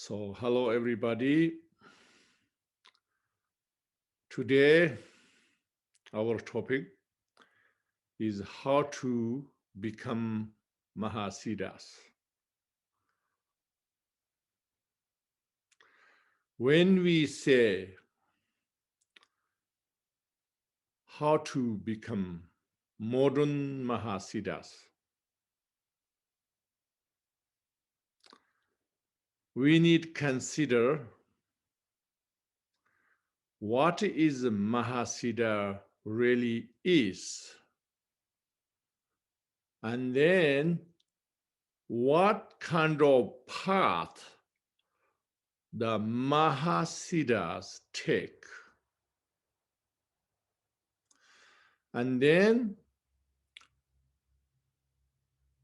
So, hello everybody. Today, our topic is how to become mahasidhas. When we say how to become modern mahasidhas, we need to consider what is mahasidha really is, and then what kind of path the mahasidhas take. And then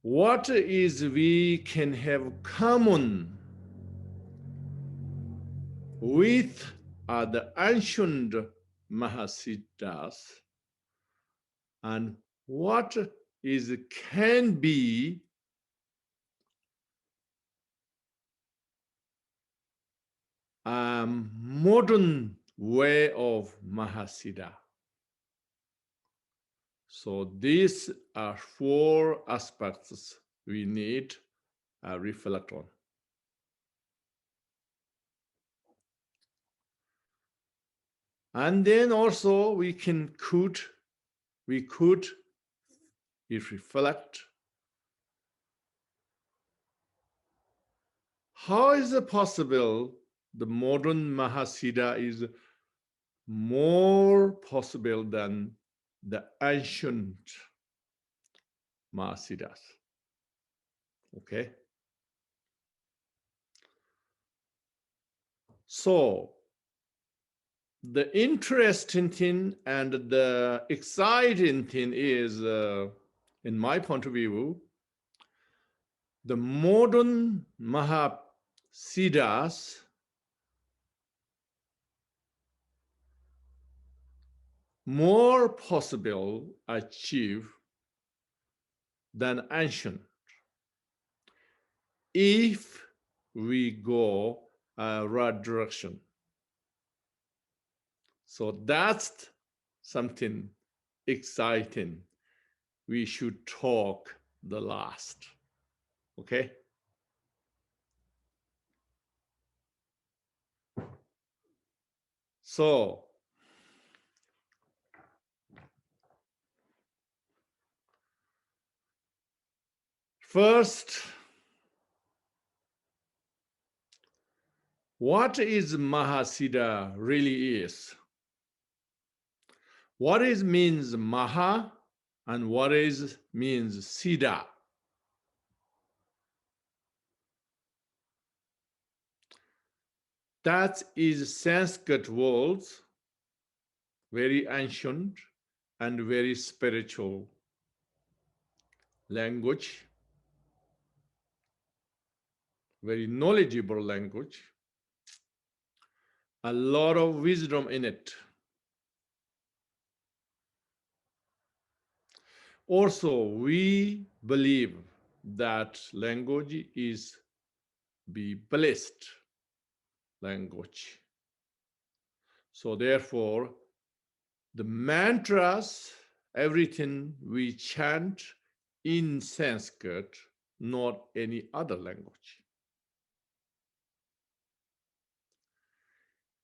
what is we can have common with the ancient mahasidhas, and what is can be a modern way of mahasidha. So these are four aspects we need to reflect on. And then also we could reflect how is it possible the modern Mahasiddha is more possible than the ancient Mahasiddhas. Okay. So the interesting thing and the exciting thing is, in my point of view, the modern Mahasiddhas more possible achieve than ancient if we go a right direction. So that's something exciting. We should talk the last. Okay? So first, what is Mahasiddha really is? What is means Maha and what is means Siddha? That is Sanskrit words, very ancient and very spiritual language, very knowledgeable language, a lot of wisdom in it. Also, we believe that language is the blessed language. So therefore, the mantras, everything we chant in Sanskrit, not any other language.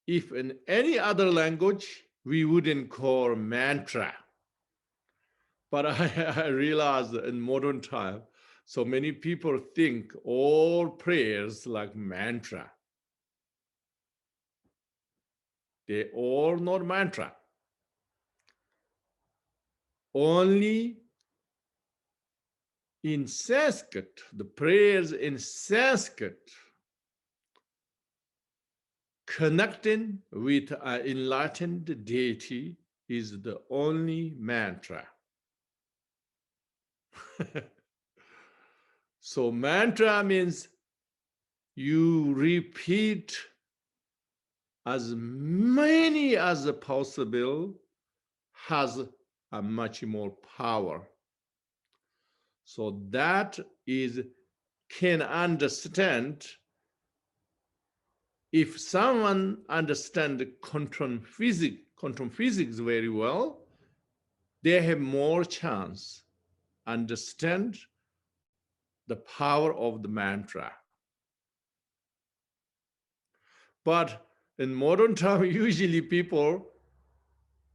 If in any other language, we wouldn't call mantra. But I realized in modern time, so many people think all prayers like mantra. They all not mantra. Only in Sanskrit, the prayers in Sanskrit, connecting with an enlightened deity is the only mantra. So mantra means you repeat as many as possible, has a much more power. So that is can understand if someone understands quantum physics very well, they have more chance understand the power of the mantra. But in modern time, usually people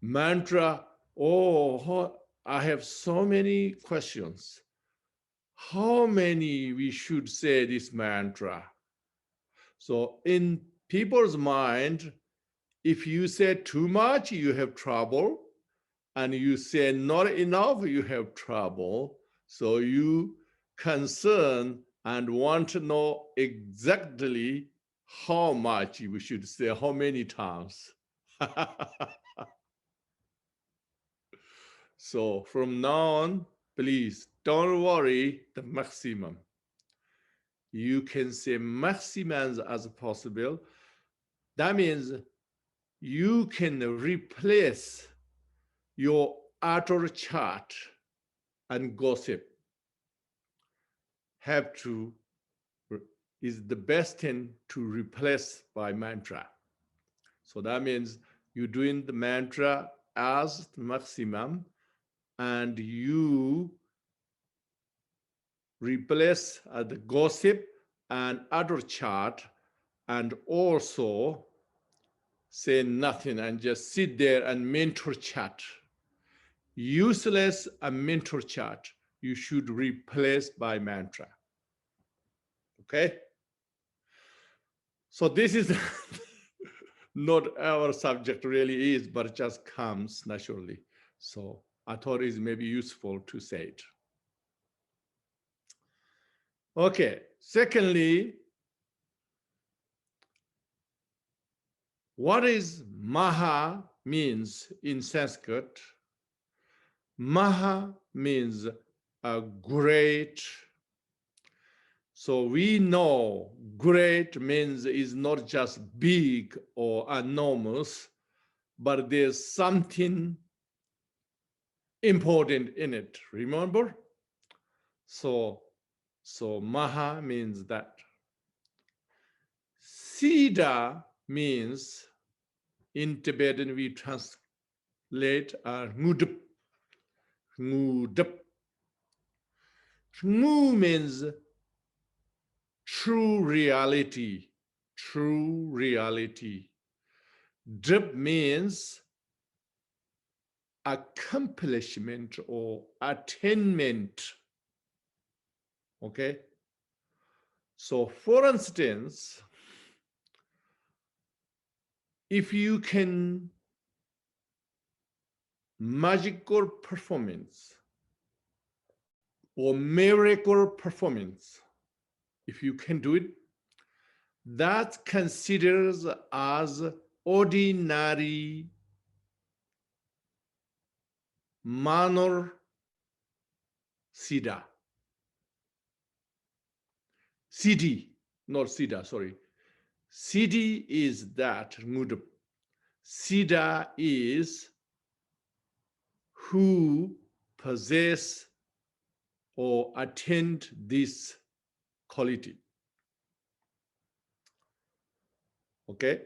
mantra, oh, I have so many questions. How many we should say this mantra? So in people's mind, if you say too much, you have trouble. And you say not enough, you have trouble. So you concern and want to know exactly how much you should say, how many times. So from now on, please don't worry the maximum. You can say maximum as possible. That means you can replace your outer chart and gossip. Have to is the best thing to replace by mantra. So that means you're doing the mantra as the maximum and you replace the gossip and other chart and also say nothing and just sit there and mentor chat. Useless and mentor chat you should replace by mantra. Okay? So this is not our subject really is, but it just comes naturally. So I thought it may be useful to say it. Okay, secondly, what is maha means in Sanskrit? Maha means a great. So we know great means is not just big or enormous, but there's something important in it, remember? So maha means that. Siddha means, in Tibetan we translate ngudp. Ngudp. Ngu means true reality, true reality. Drip means accomplishment or attainment. Okay? So for instance, if you can magical performance or miracle performance, if you can do it, that considers as ordinary manor siddha. Siddhi, not siddha, sorry. Siddhi is that, siddha is who possess or attend this quality. Okay?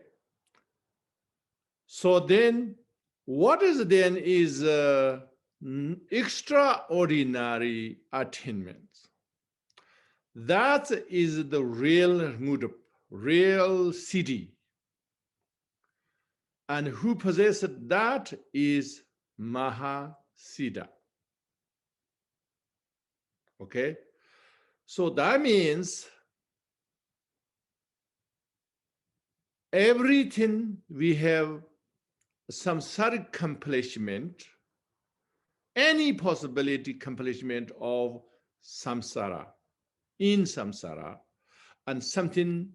So then, what is then is extraordinary attainment? That is the real mudap, real siddhi. And who possesses that is mahasidha. Okay? So that means everything we have samsaric accomplishment, any possibility accomplishment of samsara, in samsara, and something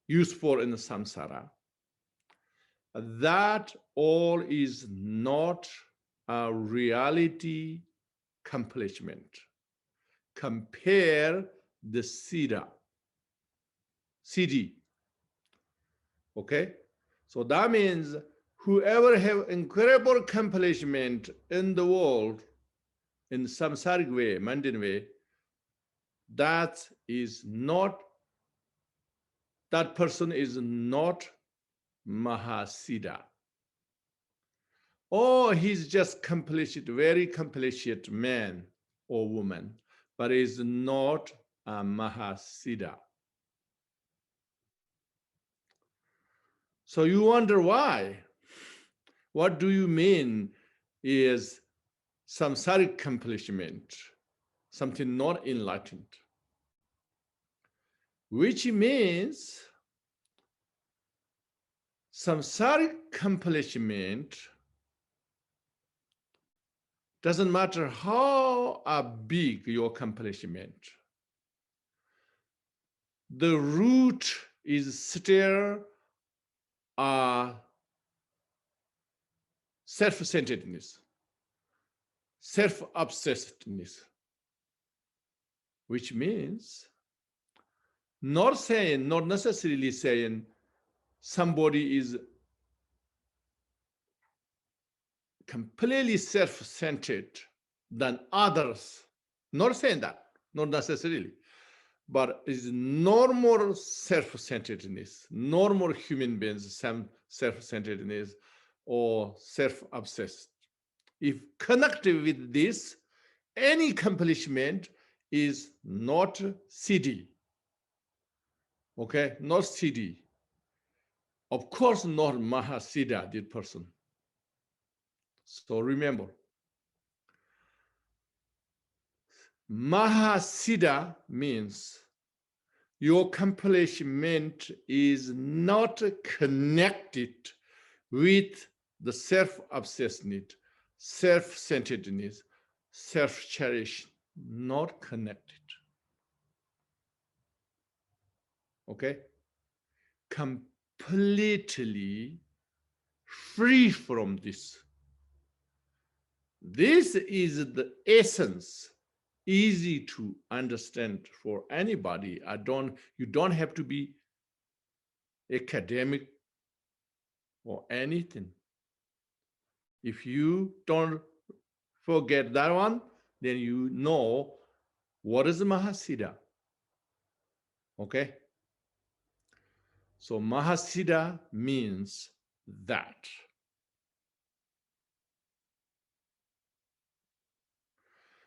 useful in the samsara, that all is not a reality accomplishment. Compare the siddha, siddhi. Okay? So that means whoever have incredible accomplishment in the world, in samsaric way, mundane way, that is not that person is not Mahasiddha. Or he's just complicit, very complicit man or woman, but is not a Mahasiddha. So you wonder why. What do you mean is samsaric accomplishment, something not enlightened? Which means samsaric accomplishment doesn't matter how big your accomplishment. The root is still self-centeredness, self-obsessedness, which means not necessarily saying somebody is completely self-centered than others. Not saying that, not necessarily, but is normal self-centeredness, normal human beings, some self-centeredness or self-obsessed. If connected with this, any accomplishment is not siddhi. Okay, not siddhi. Of course, not mahasidha, this person. So remember, mahasidha means your accomplishment is not connected with the self-obsessedness, self-centeredness, self-cherish, not connected. Okay? Completely free from this. This is the essence, easy to understand for anybody. You don't have to be academic or anything. If you don't forget that one, then you know what is Mahasiddha. Okay? So Mahasiddha means that.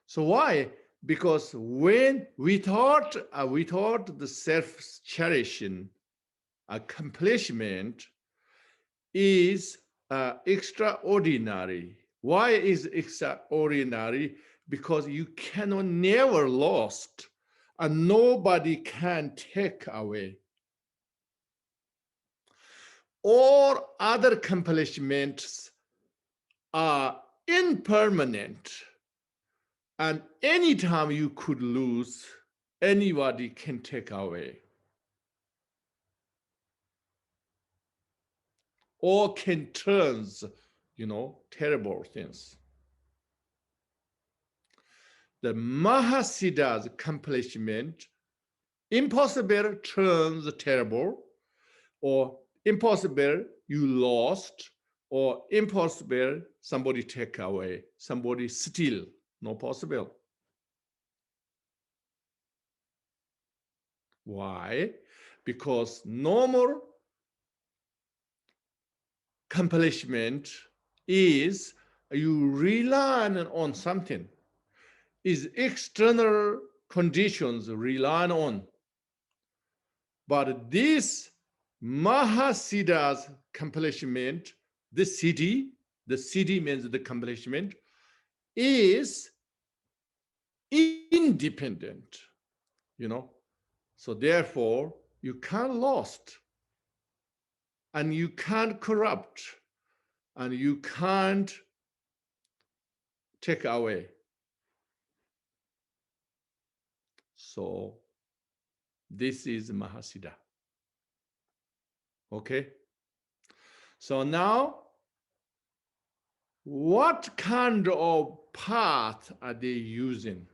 So why? Because when without the self-cherishing accomplishment is extraordinary. Why is extraordinary? Because you cannot never lost and nobody can take away. All other accomplishments are impermanent, and anytime you could lose, anybody can take away or can turn, terrible things. The Mahasiddha's accomplishment, impossible turns terrible, or impossible you lost, or impossible somebody take away, somebody steal. Not possible. Why? Because normal accomplishment is you rely on something, is external conditions rely on. But this Mahasiddha's accomplishment, the siddhi means the accomplishment, is independent, So therefore, you can't lost, and you can't corrupt, and you can't take away. So this is Mahasiddha. Okay? So now, what kind of path are they using?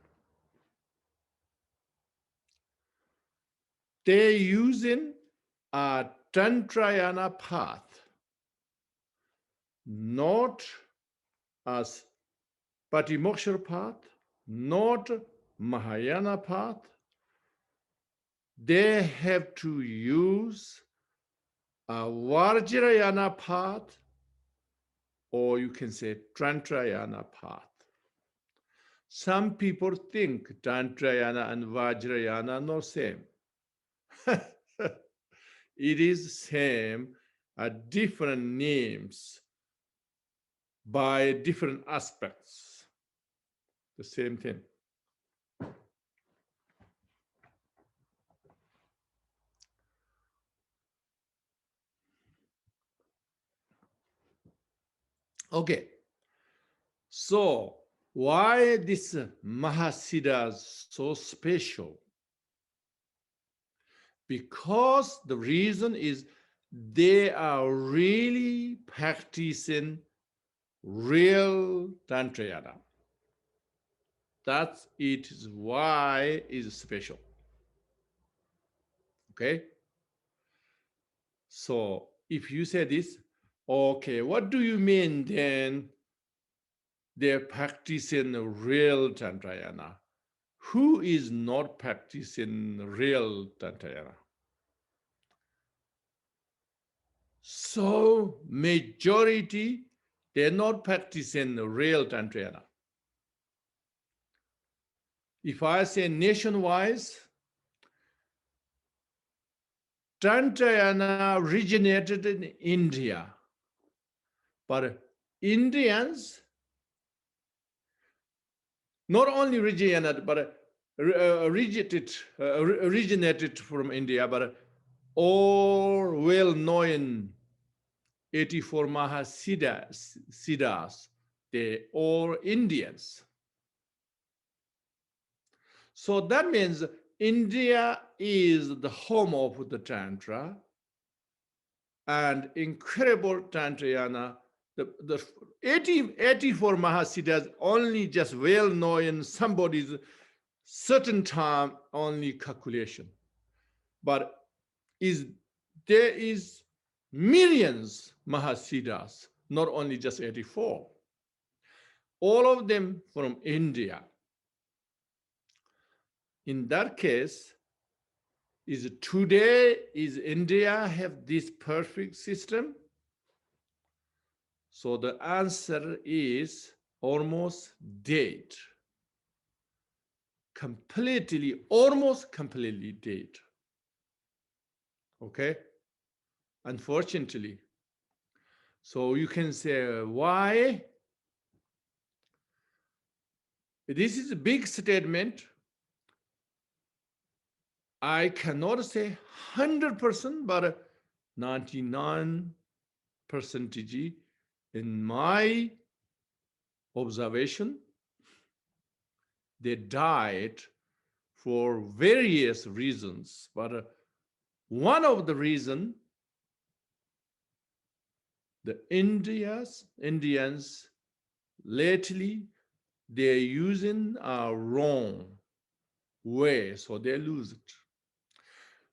They're using a Tantrayana path, not as Patimoksha path, not Mahayana path, they have to use a Vajrayana path, or you can say Tantrayana path. Some people think Tantrayana and Vajrayana are not same. It is same at different names by different aspects. The same thing. Okay, so why this Mahasiddhas so special? Because the reason is they are really practicing real Tantrayana. That's it is why is special. Okay. So if you say this, okay, what do you mean then? They're practicing real Tantrayana. Who is not practicing real Tantrayana? So majority, they're not practicing real Tantrayana. If I say nationwide, Tantrayana originated in India, but Indians not only originated, but originated from India, but all well-known 84 mahasidhas, they all Indians. So that means India is the home of the Tantra, and incredible Tantrayana. The 84 Mahasiddhas only just well known in somebody's certain time only calculation. But there is millions Mahasiddhas, not only just 84. All of them from India. In that case, is today, is India have this perfect system? So the answer is almost dead. Almost completely dead. Okay? Unfortunately. So you can say, why? This is a big statement. I cannot say 100%, but 99% in my observation, they died for various reasons. But one of the reasons, the Indians lately, they're using a wrong way, so they lose it.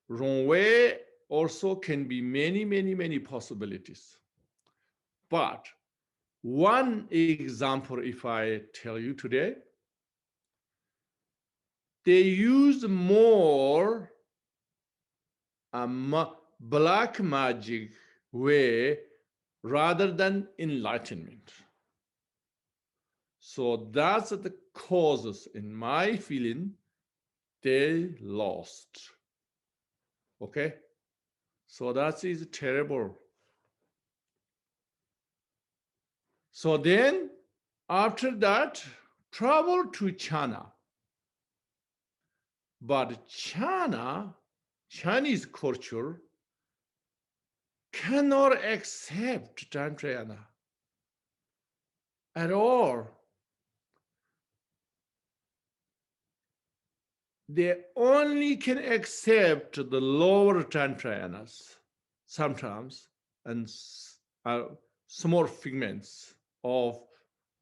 Wrong way also can be many possibilities. But one example, if I tell you today, they use more black magic way rather than enlightenment. So that's the causes, in my feeling, they lost. Okay? So that is terrible. So then, after that, travel to China. But Chinese culture cannot accept Tantrayana at all. They only can accept the lower Tantrayanas sometimes, and small figments of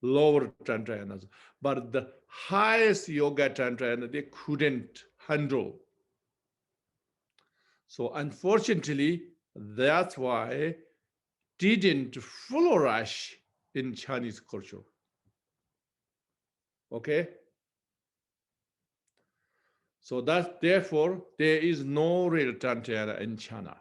lower Tantrayanas. But the highest yoga Tantrayana, they couldn't handle. So unfortunately, that's why didn't flourish in Chinese culture. Okay? So that therefore there is no real Tantrayana in China.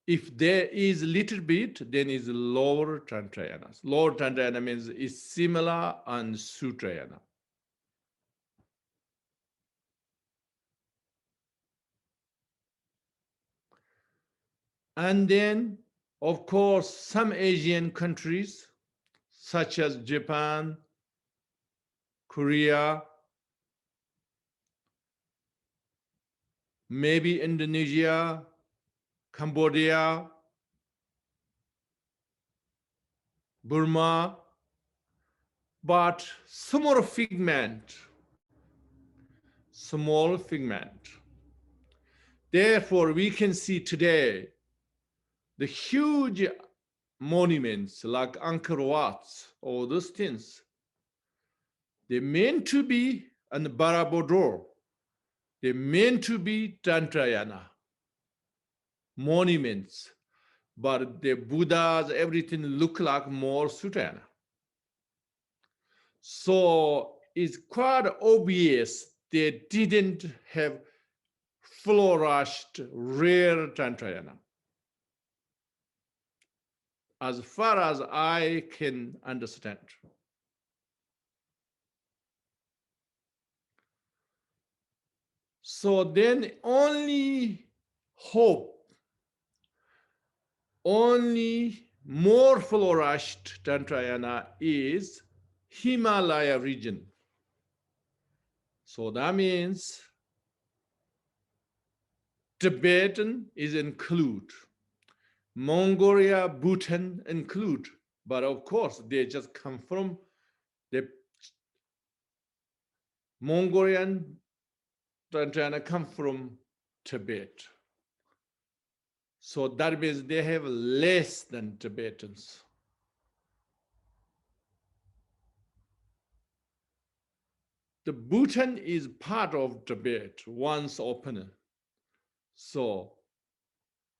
If there is little bit, then is lower Tantrayana. Lower Tantrayana means is similar and Sutrayana. And then, of course, some Asian countries, such as Japan, Korea, maybe Indonesia, Cambodia, Burma, but small figment. Therefore, we can see today the huge monuments like Angkor Wat, all those things. They're meant to be an Barabodor. They're meant to be Tantrayana monuments, but the Buddhas, everything look like more Sutrayana. So it's quite obvious they didn't have flourished rare Tantrayana. As far as I can understand. So then only hope, only more flourished Tantrayana is Himalaya region. So that means Tibetan is include, Mongolia, Bhutan include, but of course they just come from the Mongolian Tantrayana come from Tibet. So that means they have less than Tibetans. The Bhutan is part of Tibet once open. So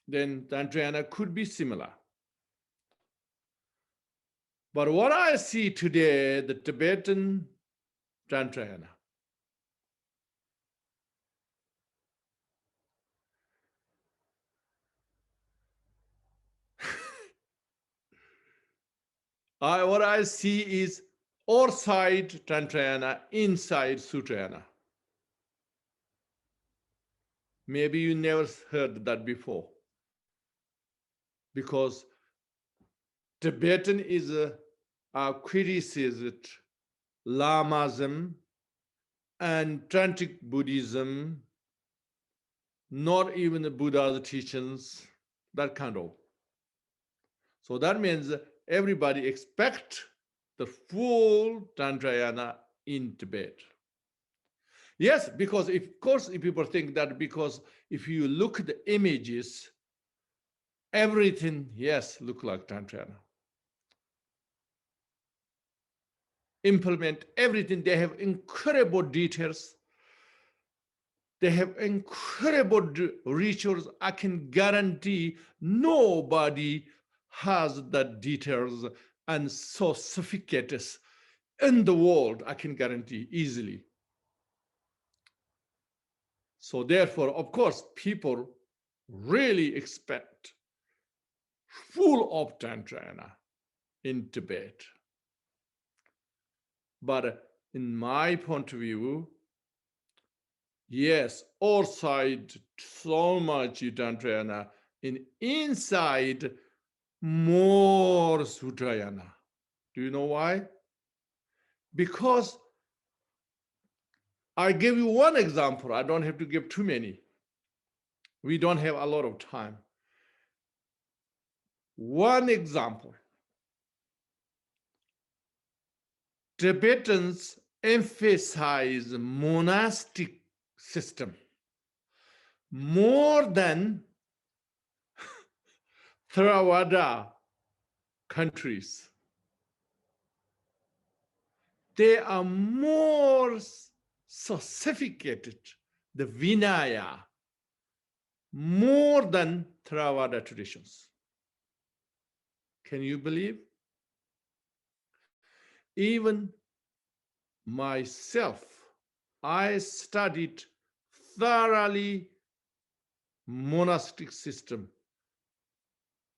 then Tantrayana could be similar. But what I see today, the Tibetan Tantrayana, what I see is outside Tantrayana, inside Sutrayana. Maybe you never heard that before. Because Tibetan is a criticized Lamaism and Tantric Buddhism, not even the Buddha's teachings, that kind of. So that means everybody expect the full Tantrayana in Tibet. Yes, because of course, if people think that because if you look at the images, everything, yes, look like Tantrayana. Implement everything. They have incredible details. They have incredible rituals. I can guarantee nobody has the details and so sophisticated in the world. I can guarantee easily. So therefore, of course, people really expect full of Tantrayana in Tibet. But in my point of view, yes, outside so much Tantrayana, inside more Sutrayana. Do you know why? Because I give you one example. I don't have to give too many. We don't have a lot of time. One example. Tibetans emphasize monastic system more than Theravada countries. They are more sophisticated, the Vinaya, more than Theravada traditions. Can you believe? Even myself, I studied thoroughly monastic system,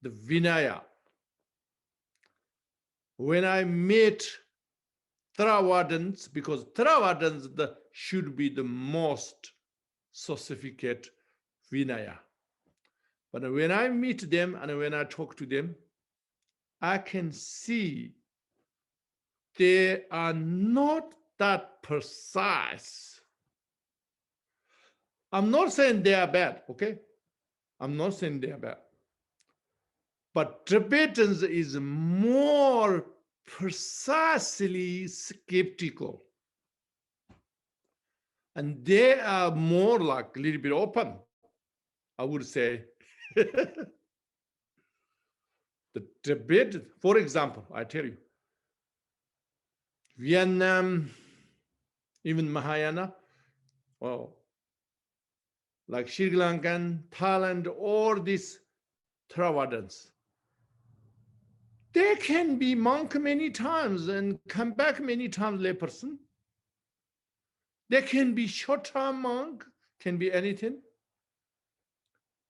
the Vinaya. When I met Theravadins, because Theravadins should be the most sophisticated Vinaya. But when I meet them and when I talk to them, I can see they are not that precise. I'm not saying they are bad, okay? I'm not saying they are bad. But Tibetans is more precisely skeptical. And they are more like a little bit open, I would say. The Tibet, for example, I tell you, Vietnam, even Mahayana, well, like Sri Lankan, Thailand, all these Theravadins, they can be monk many times and come back many times layperson. They can be short-term monk, can be anything.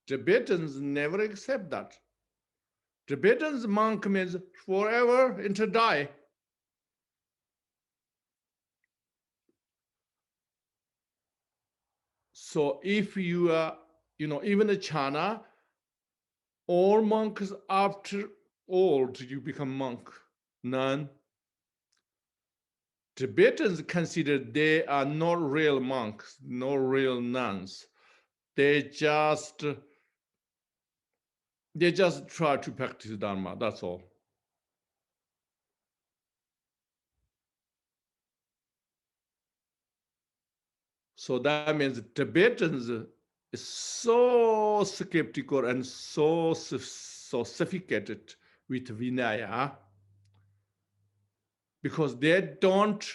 Tibetans never accept that. Tibetans monk means forever until die. So if you are, even in China, all monks after old, you become monk. None. Tibetans consider they are not real monks, no real nuns. They just try to practice Dharma, that's all. So that means Tibetans is so skeptical and so sophisticated with Vinaya because they don't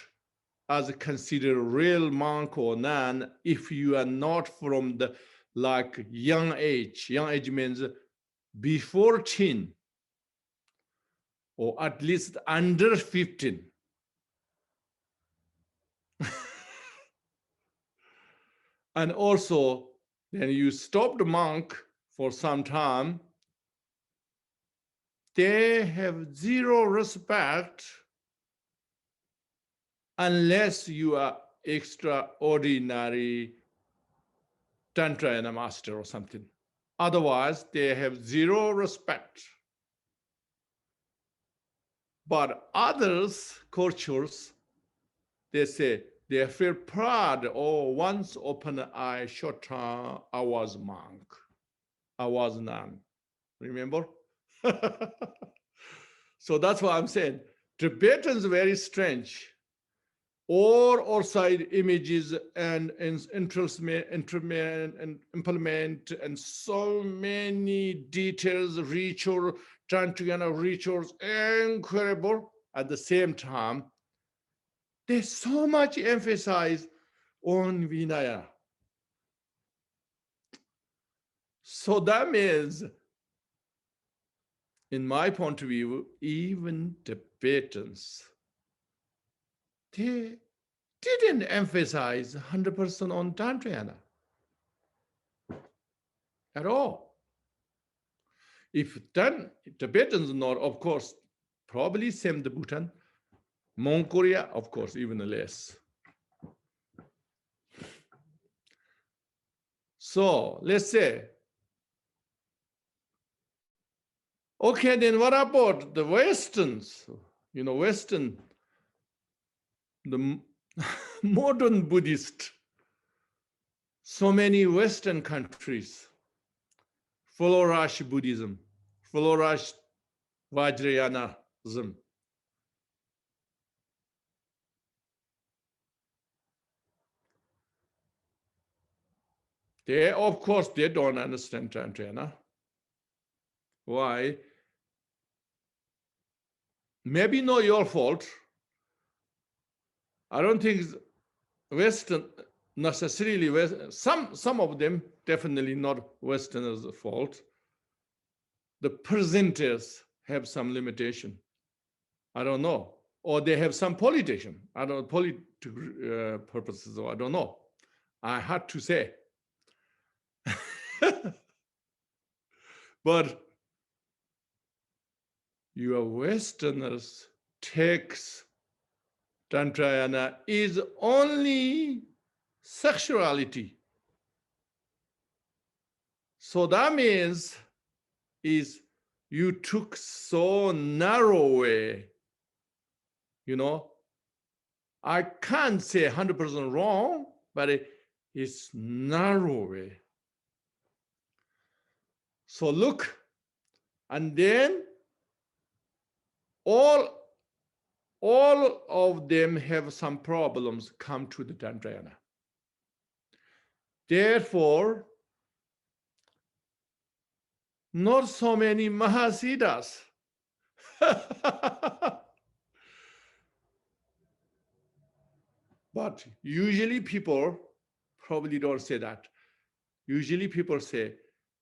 as consider real monk or nun if you are not from the like young age. Young age means before teen or at least under 15. And also, then you stop the monk for some time, they have zero respect unless you are extraordinary Tantrayana master or something. Otherwise, they have zero respect. But others, cultures, they say, they feel proud. Oh, once open eye, short time, I was monk. I was nun. Remember? So that's what I'm saying. Tibetans very strange. All outside images and implement and so many details, ritual, Tantrayana rituals, incredible. At the same time, there's so much emphasis on Vinaya. So that means, in my point of view, even Tibetans, they didn't emphasize 100% on Tantrayana at all. If Tibetans not, of course, probably same the Bhutan, Mongolia, of course, even less. So let's say, okay, then what about the Westerns? Western, the modern Buddhist, so many Western countries, flourish Buddhism, flourish Vajrayanasm. They, of course, they don't understand Tantrayana. Why? Maybe not your fault. I don't think Western necessarily Western. Some of them definitely not Westerners' fault. The presenters have some limitation. I don't know. or they have some politician. I don't know, political purposes, or I don't know. I had to say. But your Westerners takes Tantrayana is only sexuality. So that means is you took so narrow way, you know. I can't say 100% wrong, but it's narrow way. So look, and then all of them have some problems come to the Tantrayana. Therefore, not so many mahasidhas. But usually people probably don't say that. Usually people say,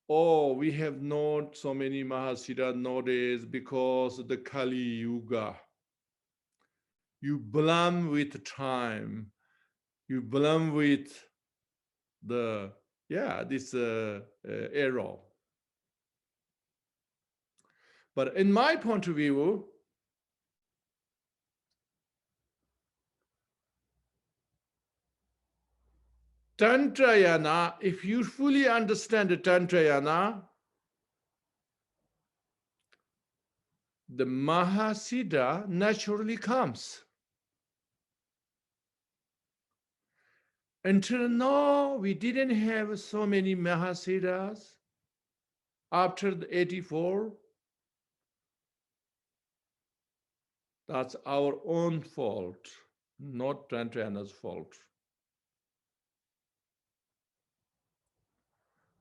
oh, we have not so many mahasidhas nowadays because of the Kali Yuga. You blame with time. You blame with the, this error. But in my point of view, Tantrayana, if you fully understand the Tantrayana, the Mahasiddha naturally comes. Until now, we didn't have so many Mahasiddhas. After the 84, that's our own fault, not Tantrayana's fault.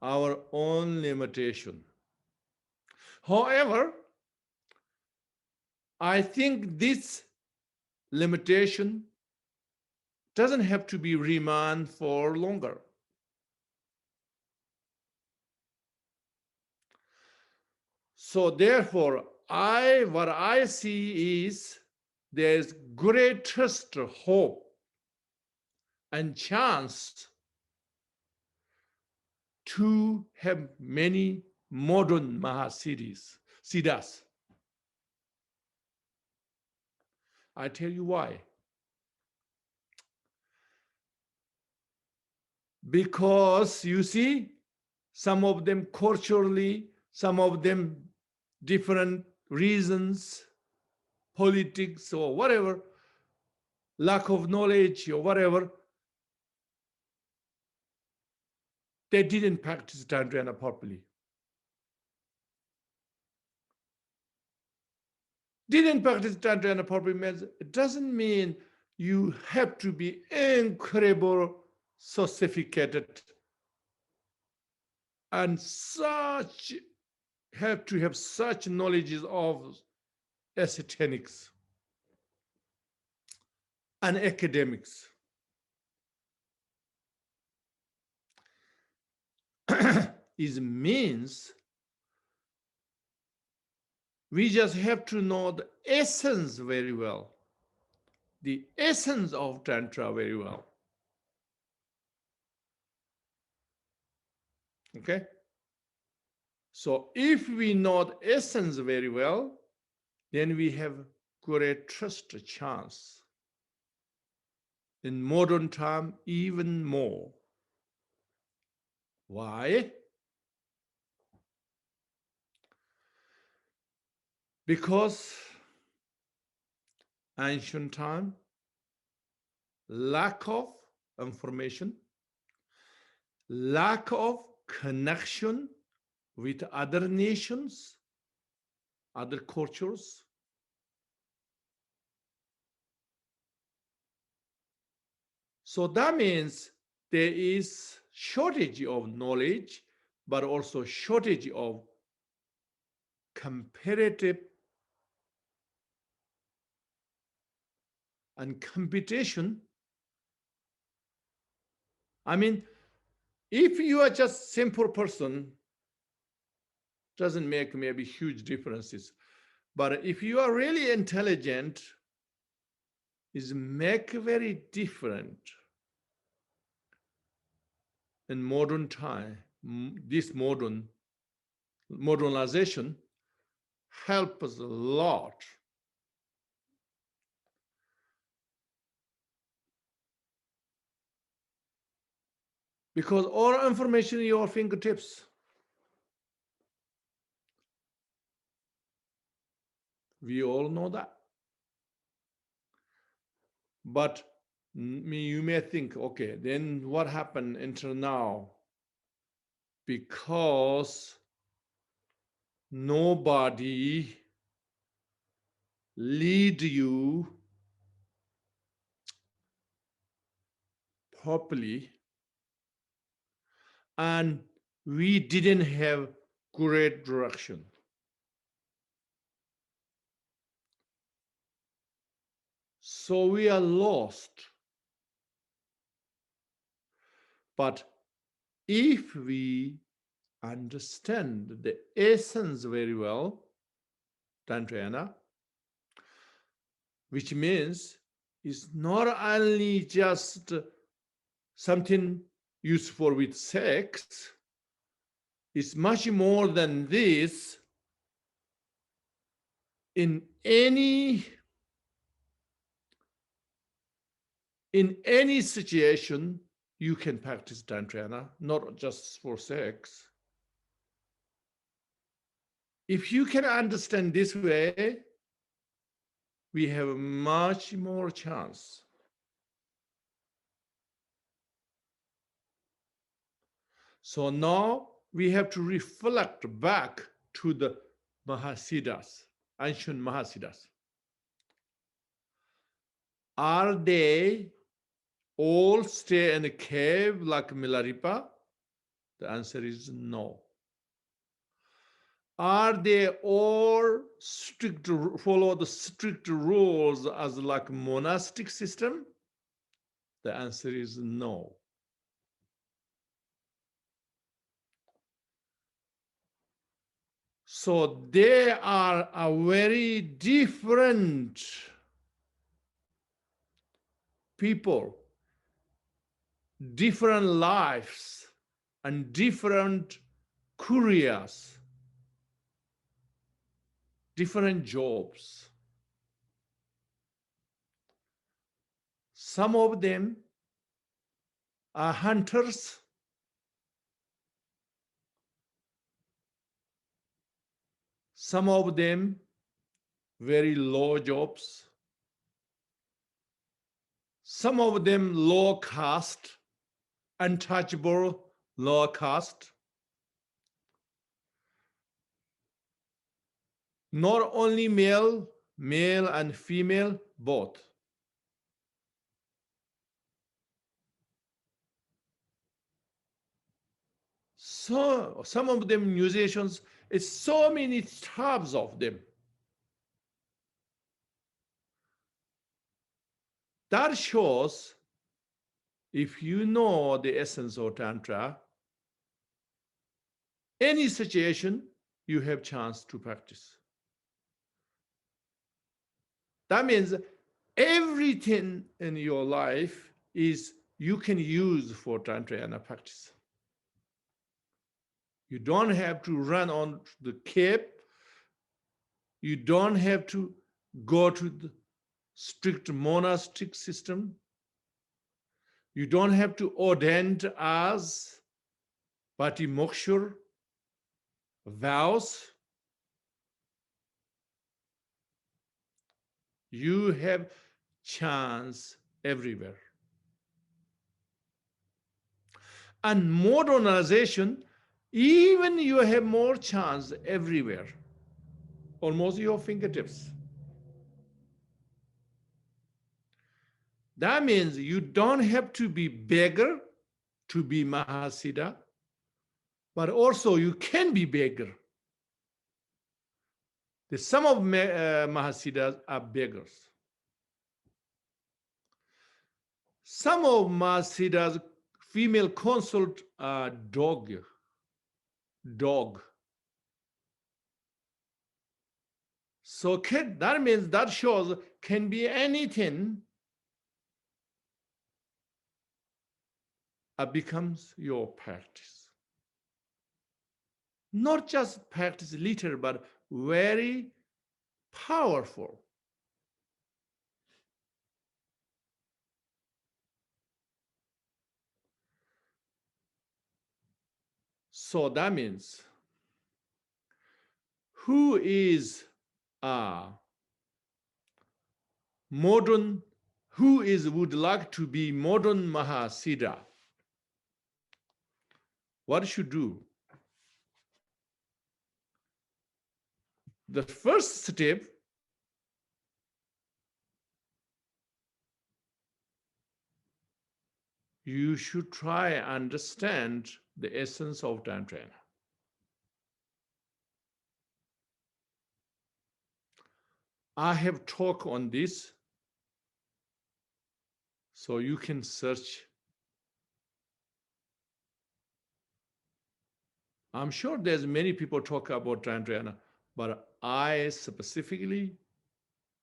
Our own limitation. However, I think this limitation doesn't have to be remain for longer. So therefore, what I see is there's greatest hope and chance to have many modern Mahasiddhas. I tell you why. Because you see, some of them culturally, some of them different reasons, politics or whatever, lack of knowledge or whatever, they didn't practice Tantrayana properly. Didn't practice Tantrayana properly means it doesn't mean you have to be incredible, sophisticated, and such have to have such knowledges of aesthetics and academics. It means we just have to know the essence very well, the essence of Tantra very well. Okay? So if we know the essence very well, then we have greatest chance. In modern time, even more. Why? Because ancient time, lack of information, lack of connection with other nations, other cultures. So that means there is shortage of knowledge, but also shortage of comparative and competition. I mean, if you are just simple person, doesn't make maybe huge differences. But if you are really intelligent, is make very different in modern time. This modernization helps us a lot. Because all information in your fingertips. We all know that. But you may think, okay, then what happened until now? Because nobody lead you properly, and we didn't have great direction. So we are lost. But if we understand the essence very well, Tantrayana, which means it's not only just something useful with sex, it's much more than this. In any situation, you can practice Tantrayana, not just for sex. If you can understand this way, we have much more chance. So now we have to reflect back to the Mahasiddhas, ancient Mahasiddhas. Are they all stay in a cave like Milarepa? The answer is no. Are they all follow the strict rules as like monastic system? The answer is no. So they are a very different people, different lives, and different careers, different jobs. Some of them are hunters. Some of them very low jobs. Some of them low caste, untouchable, low caste. Not only male and female, both. So some of them musicians, it's so many types of them. That shows, if you know the essence of Tantra, any situation you have chance to practice. That means everything in your life is you can use for Tantrayana practice. You don't have to run on the cave. You don't have to go to the strict monastic system. You don't have to ordain as Patimoksha vows. You have chance everywhere. And modernization, even you have more chance everywhere, almost your fingertips. That means you don't have to be beggar to be Mahasiddha, but also you can be beggar. Some of Mahasiddhas are beggars. Some of Mahasiddhas, female consort are dog. So that means, that shows can be anything becomes your practice. Not just practice little, but very powerful. So that means who is a modern, would like to be modern Mahasiddha? What should do? The first step, you should try and understand the essence of Tantrayana. I have talked on this, so you can search. I'm sure there's many people talk about Tantrayana, but I specifically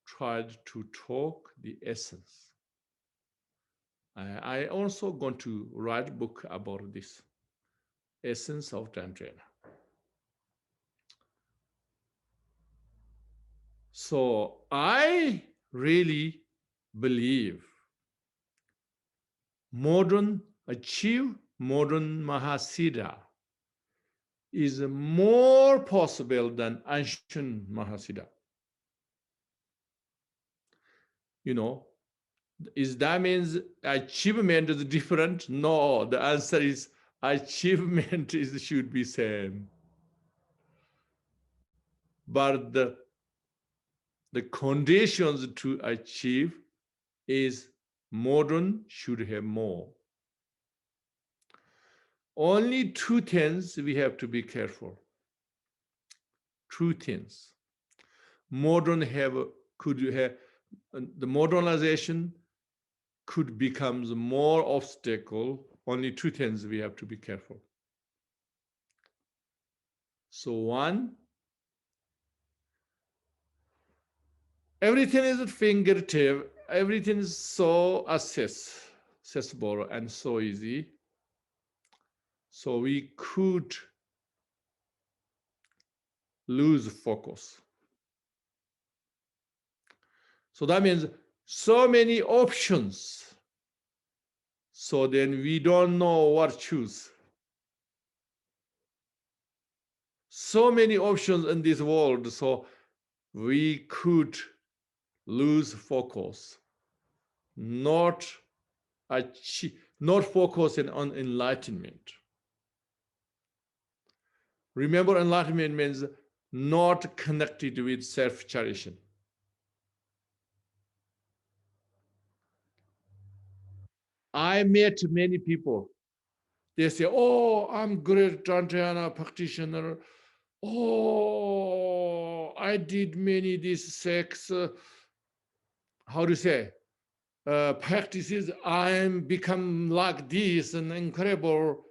tried to talk the essence. I also going to write a book about this essence of Tantrayana. So I really believe modern Mahasiddha is more possible than ancient Mahasiddha. You know, is that means achievement is different? No, the answer is achievement should be same. But the conditions to achieve is modern should have more. Only two things we have to be careful. Two things. Modern could have the modernization could become more obstacle. Only two things we have to be careful. So one, everything is at fingertip. Everything is so accessible and so easy. So we could lose focus. So that means so many options. So then we don't know what to choose. So many options in this world, so we could lose focus, not focusing on enlightenment. Remember, enlightenment means not connected with self-cherishing. I met many people. They say, oh, I'm great Tantrayana practitioner. Oh, I did many this sex, how to say, practices. I'm become like this and incredible,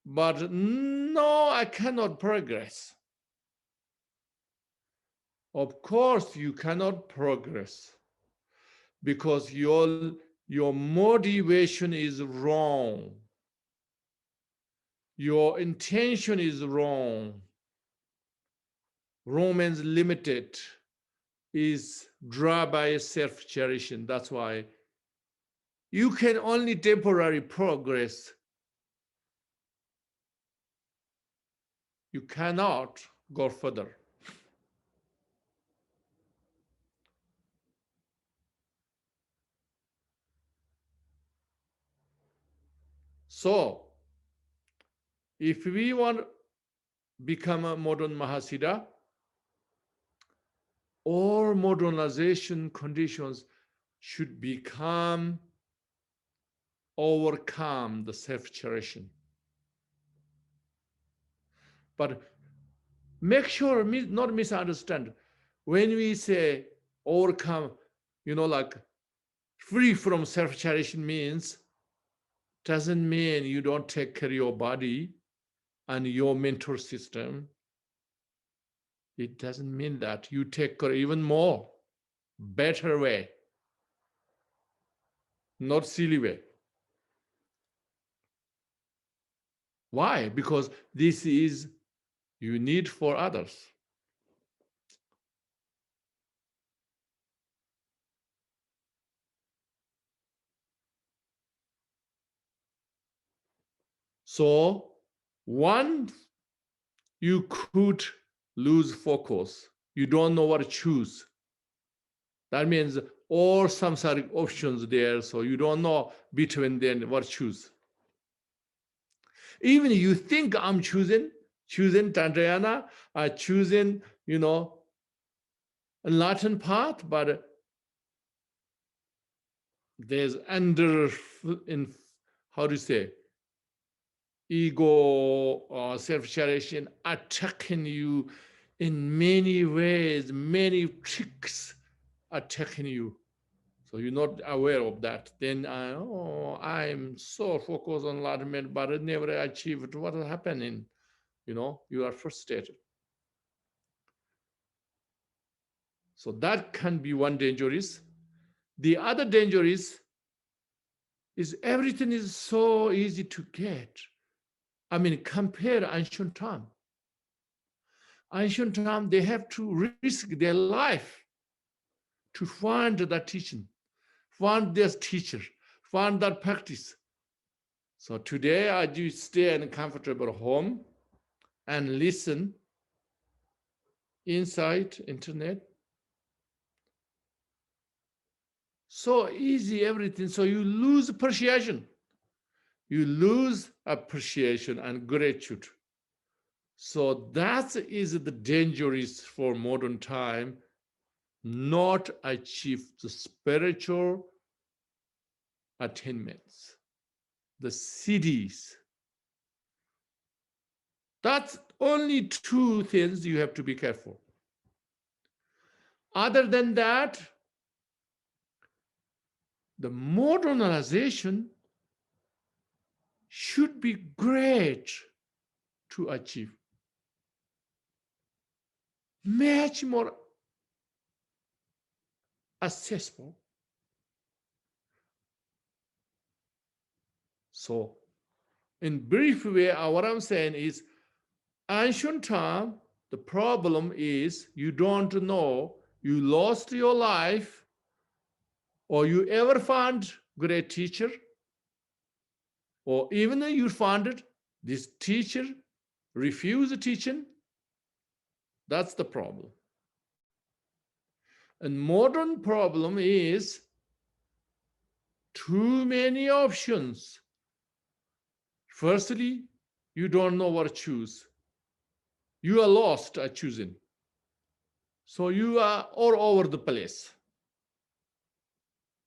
but no, I cannot progress. Of course, you cannot progress because your motivation is wrong. Your intention is wrong. Romance limited is driven by self-cherishing. That's why you can only temporary progress. You cannot go further. So, if we want to become a modern Mahasiddha, all modernization conditions should overcome the self-cherishing. But make sure not misunderstand. When we say overcome, like free from self-cherishing means, doesn't mean you don't take care of your body and your mental system. It doesn't mean that. You take care even more, better way, not silly way. Why? Because this is you need for others. So one, you could lose focus. You don't know what to choose. That means all samsaric options there, so you don't know between them what to choose. Even you think I'm choosing Tantrayana, choosing, a Latin path, but there's in how do you say, ego or self-generation attacking you in many ways, many tricks attacking you. So you're not aware of that. Then I'm so focused on enlightenment, but I never achieved. What is happening? You are frustrated. So that can be one danger is. The other danger is everything is so easy to get. I mean, compare ancient time. Ancient time, they have to risk their life to find that teaching, find their teacher, find that practice. So today I do stay in a comfortable home and listen inside internet. So easy, everything. So you lose appreciation. You lose appreciation and gratitude. So that is the dangerous for modern time, not achieve the spiritual attainments, the siddhis. That's only two things you have to be careful. Other than that, the modernization should be great to achieve. Much more accessible. So, in brief way, what I'm saying is, ancient time, the problem is you don't know, you lost your life, or you ever found great teacher, or even though you found it, this teacher refused teaching. That's the problem. And modern problem is too many options. Firstly, you don't know what to choose. You are lost at choosing. So you are all over the place.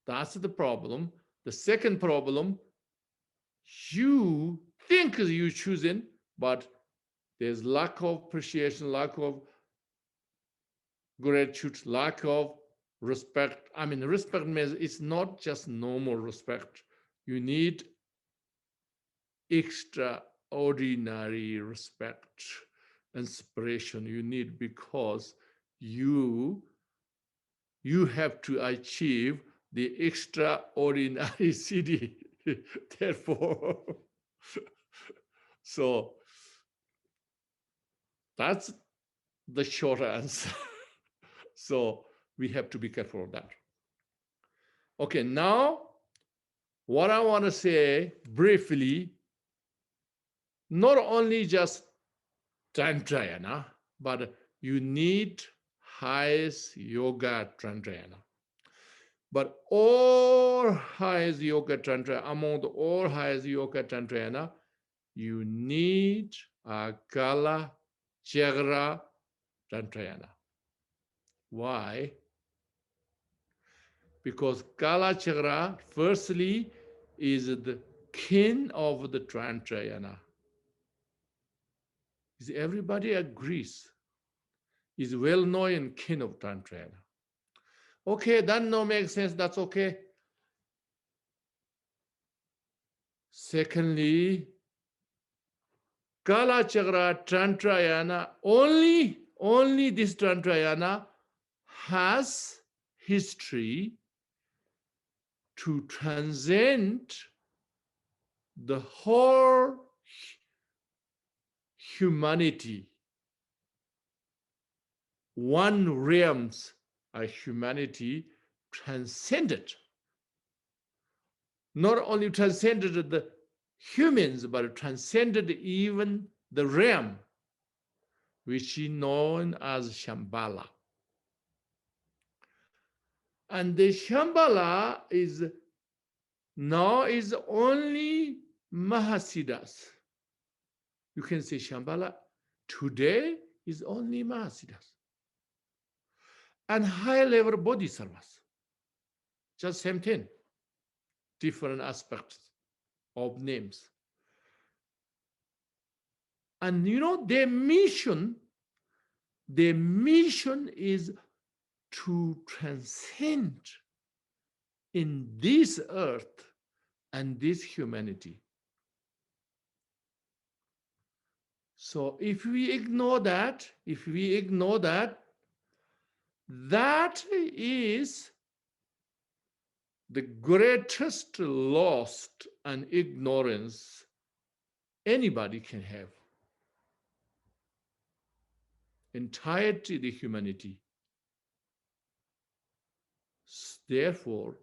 That's the problem. The second problem, you think you're choosing, but there's lack of appreciation, lack of gratitude, lack of respect. I mean, respect means it's not just normal respect. You need extraordinary respect, inspiration you need, because you have to achieve the extraordinary siddhi. Therefore, so that's the short answer. So we have to be careful of that. Okay, now what I want to say briefly, not only just Tantrayana, but you need highest yoga Tantrayana. But all highest yoga Tantra, among the all highest yoga Tantrayana, you need a Kalachakra Tantrayana. Why? Because Kalachakra, firstly, is the king of the Tantrayana. Everybody agrees. Is well-known king of Tantrayana. Okay, that no makes sense. That's okay. Secondly, Kalachakra Tantrayana, only this Tantrayana has history to transcend the whole humanity, one realms of humanity transcended. Not only transcended the humans, but transcended even the realm, which is known as Shambhala. And the Shambhala is now is only Mahasiddhas. You can say Shambhala today is only Mahasiddhas. And high-level bodhisattvas, just same thing, different aspects of names. And their mission is to transcend in this earth and this humanity. So if we ignore that, that is the greatest loss and ignorance anybody can have. Entirety the humanity. Therefore,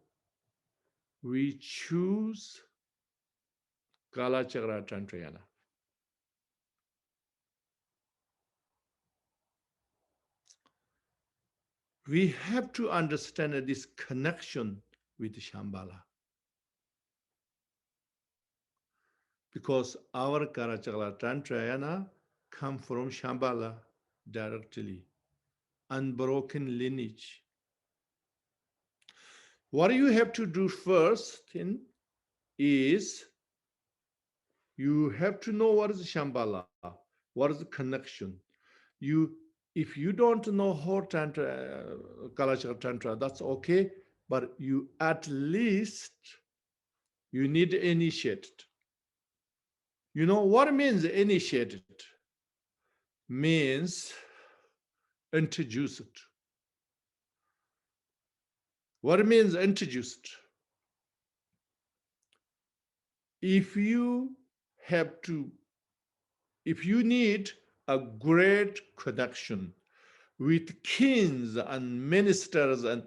we choose Kalachakra Tantrayana. We have to understand this connection with Shambhala. Because our Kalachakra Tantrayana come from Shambhala directly, unbroken lineage. What you have to do first is you have to know what is Shambhala, what is the connection. If you don't know how Kalachakra Tantra, that's okay, but you at least you need initiated. You know what means initiated? Means introduced. What means introduced? If you need a great connection with kings and ministers and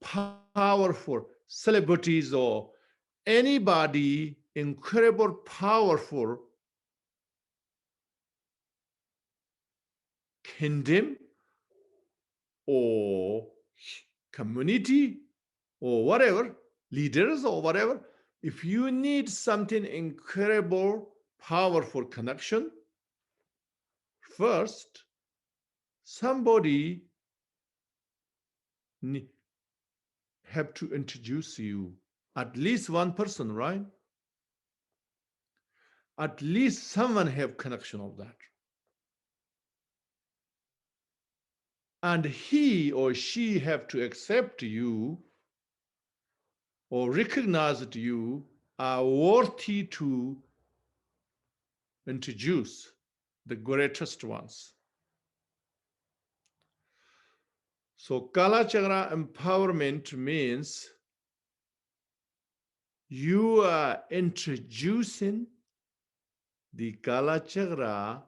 powerful celebrities or anybody incredible powerful kingdom or community or whatever, leaders or whatever, if you need something incredible, powerful connection, first, somebody have to introduce you, at least one person, right? At least someone have connection of that. And he or she have to accept you or recognize that you are worthy to introduce the greatest ones. So Kalachakra empowerment means you are introducing the Kalachakra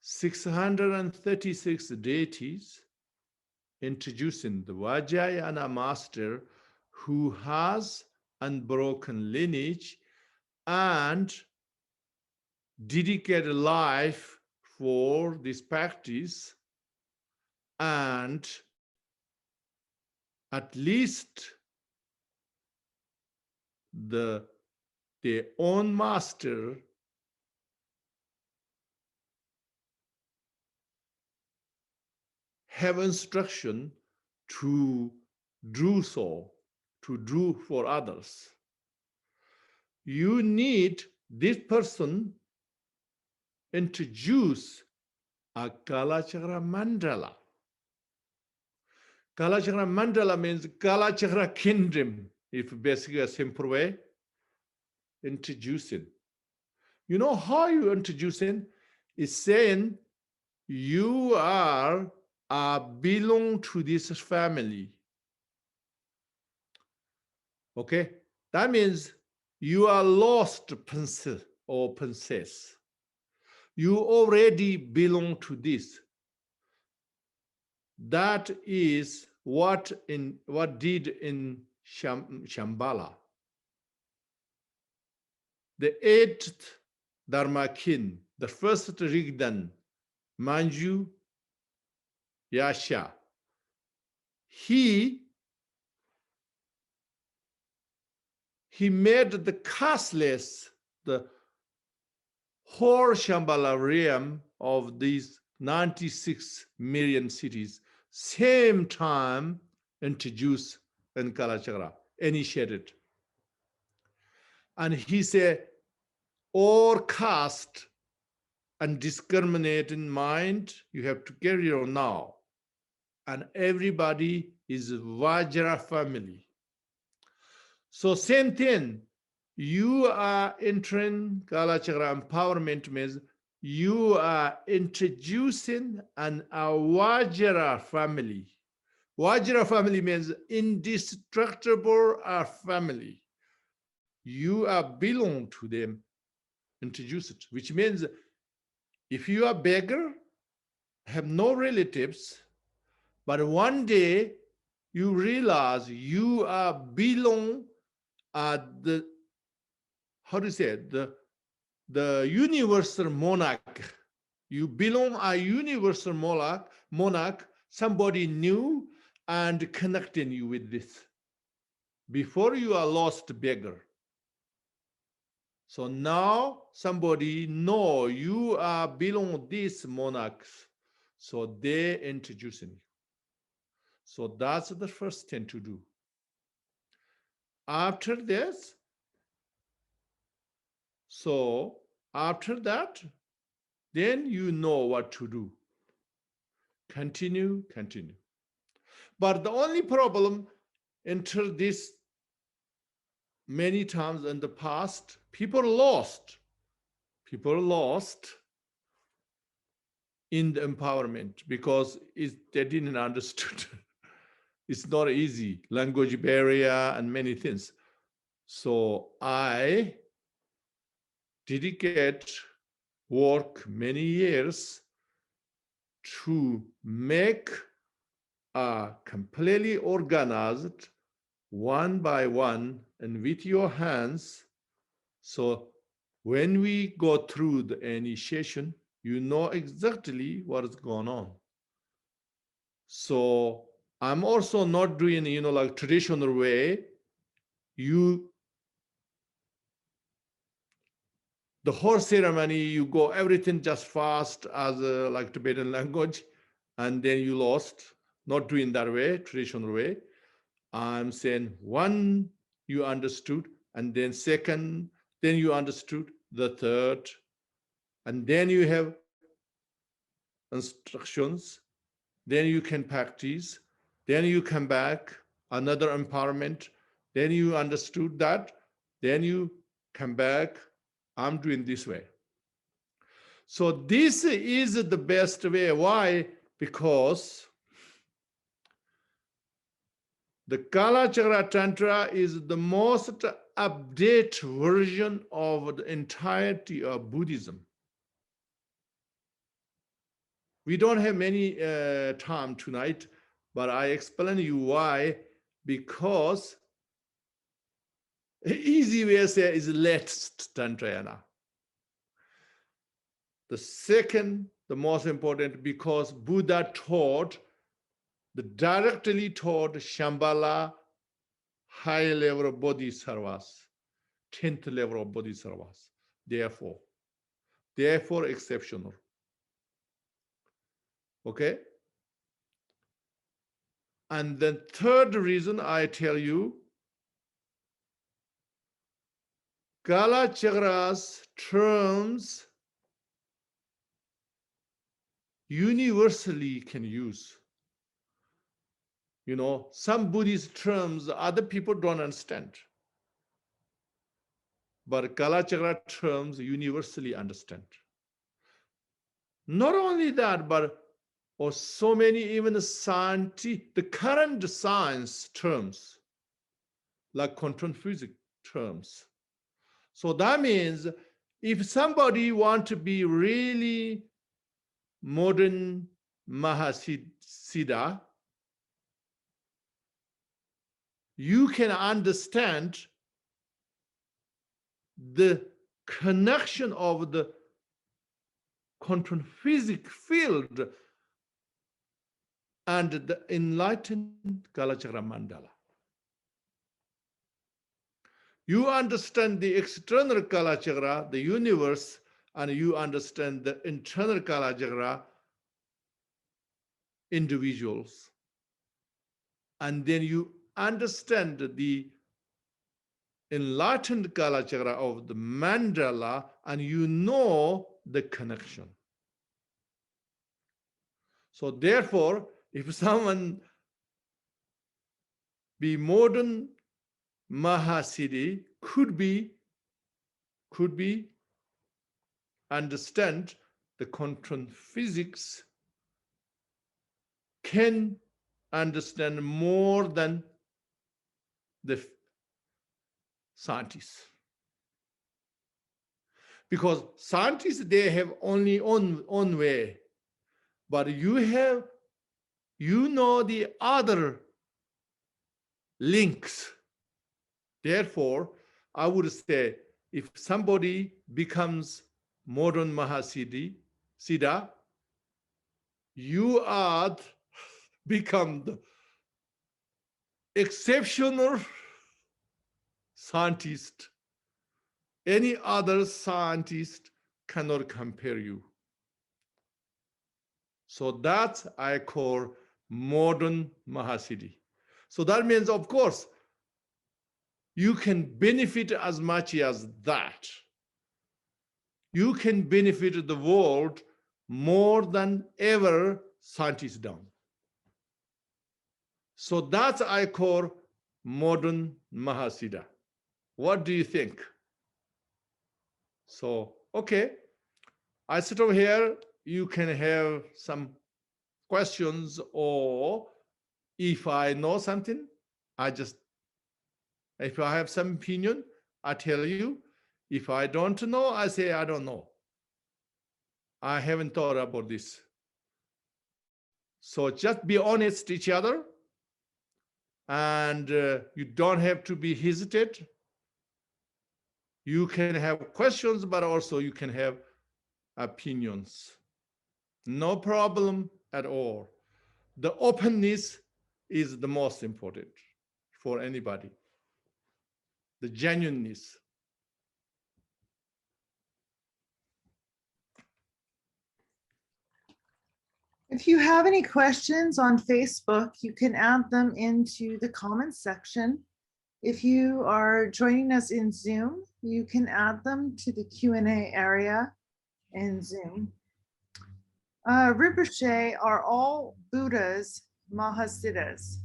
636 deities, introducing the Vajrayana master who has unbroken lineage and dedicated life for this practice, and at least their own master have instruction to do so, to do for others. You need this person introduce a Kalachakra mandala. Kalachakra mandala means Kalachakra kingdom, if basically a simple way, introducing. You know how you introducing? It's saying you are belong to this family. Okay, that means you are lost princess or princess. You already belong to this. That is what did in Shambhala. The eighth Dharma kin, the first Rigdan, Manju Yasha, he made the casteless, the whole Shambhala realm of these 96 million cities, same time introduced in Kalachakra, initiated. And he said, all caste and discriminating mind, you have to carry on now. And everybody is Vajra family. So same thing, you are entering Kalachakra empowerment means you are introducing a Vajra family. Vajra family means indestructible family. You are belong to them, introduce it, which means if you are beggar, have no relatives, but one day you realize you are belong the, how do you say it, the universal monarch. You belong a universal monarch, somebody new and connecting you with this. Before you are lost beggar. So now somebody know you are belong these monarchs. So they introducing you. So that's the first thing to do. After this, so after that, then you know what to do. Continue. But the only problem until this many times in the past, people lost in the empowerment because they didn't understood. It's not easy, language barrier and many things. So I dedicate work many years to make a completely organized one by one and with your hands. So when we go through the initiation, you know exactly what is going on. So I'm also not doing, like traditional way. The whole ceremony, you go everything just fast as like Tibetan language, and then you lost, not doing that way, traditional way. I'm saying one, you understood, and then second, then you understood, the third, and then you have instructions, then you can practice, then you come back, another empowerment, then you understood that, then you come back, I'm doing this way. So this is the best way. Why? Because the Kalachakra Tantra is the most updated version of the entirety of Buddhism. We don't have many time tonight, but I explain you why. Because easy way to say is latest Tantrayana. The second, the most important, because Buddha taught, directly taught Shambhala high level of bodhisattvas, 10th level of bodhisattvas. Therefore exceptional. Okay? And the third reason I tell you, Kalachakra's terms universally can use. Some Buddhist terms other people don't understand. But Kalachakra terms universally understand. Not only that, but so many even the current science terms, like quantum physics terms. So that means if somebody want to be really modern mahasidha, you can understand the connection of the quantum physics field and the enlightened Kalachakra mandala. You understand the external Kalachakra, the universe, and you understand the internal Kalachakra, individuals. And then you understand the enlightened Kalachakra of the mandala, and you know the connection. So therefore, if someone be modern Mahasiddha, could be understand the quantum physics, can understand more than the scientists. Because scientists, they have only one way, but you know the other links. Therefore, I would say, if somebody becomes modern Mahasiddha, you are become the exceptional scientist. Any other scientist cannot compare you. So that I call modern Mahasiddha. So that means, of course, you can benefit as much as that. You can benefit the world more than ever scientists done. So that's I call modern Mahasiddha. What do you think? So, okay, I sit over here. You can have some questions, or if I know something, if I have some opinion, I tell you. If I don't know, I say, I don't know. I haven't thought about this. So just be honest to each other, and you don't have to be hesitant. You can have questions, but also you can have opinions. No problem at all. The openness is the most important for anybody. The genuineness. If you have any questions on Facebook, you can add them into the comments section. If you are joining us in Zoom, you can add them to the Q&A area in Zoom. Rinpoche, are all Buddhas Mahasiddhas?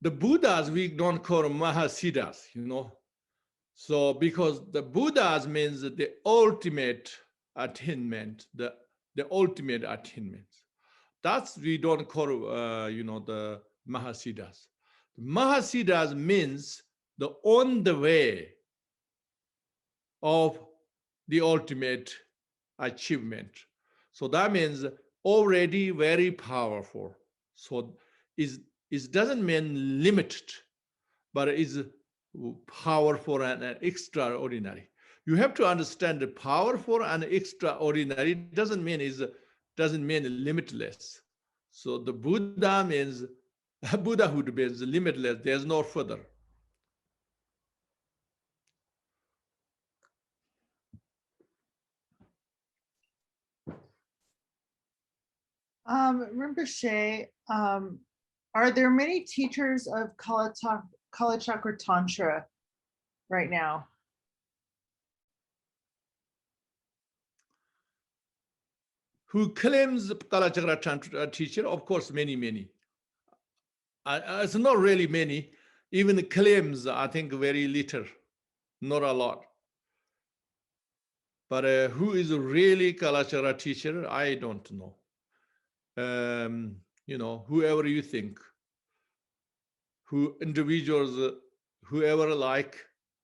The Buddhas, we don't call Mahasiddhas, you know. So because the Buddhas means the ultimate attainment, the ultimate attainment. That's, we don't call, the Mahasiddhas. Mahasiddhas means the on the way of the ultimate achievement. So that means already very powerful. So it doesn't mean limited, but is powerful and extraordinary. You have to understand the powerful and extraordinary doesn't mean limitless. So the Buddha means Buddhahood means limitless. There's no further. Rinpoche, are there many teachers of Kalachakra Tantra right now? Who claims Kalachakra Tantra teacher? Of course, many. It's not really many. Even claims, I think, very little, not a lot. But who is really Kalachakra teacher? I don't know. Whoever you think, who individuals whoever like,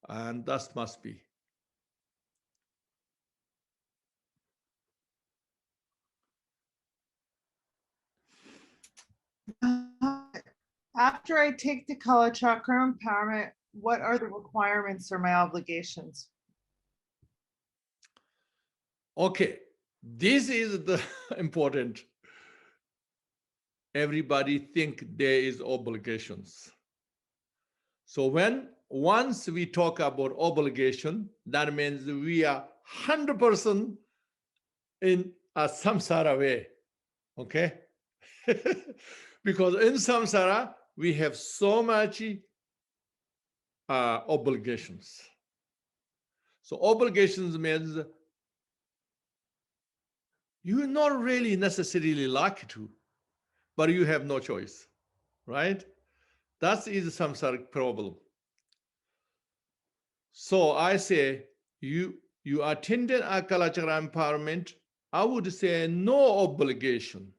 and that must be. After I take the Kalachakra empowerment, what are the requirements or my obligations? Okay, this is the important. Everybody think there is obligations. So once we talk about obligation, that means we are 100% in a samsara way, okay? Because in samsara, we have so much obligations. So obligations means you're not really necessarily like to, but you have no choice, right? That is a samsaric problem. So I say, you attended a Kalachakra empowerment, I would say no obligation.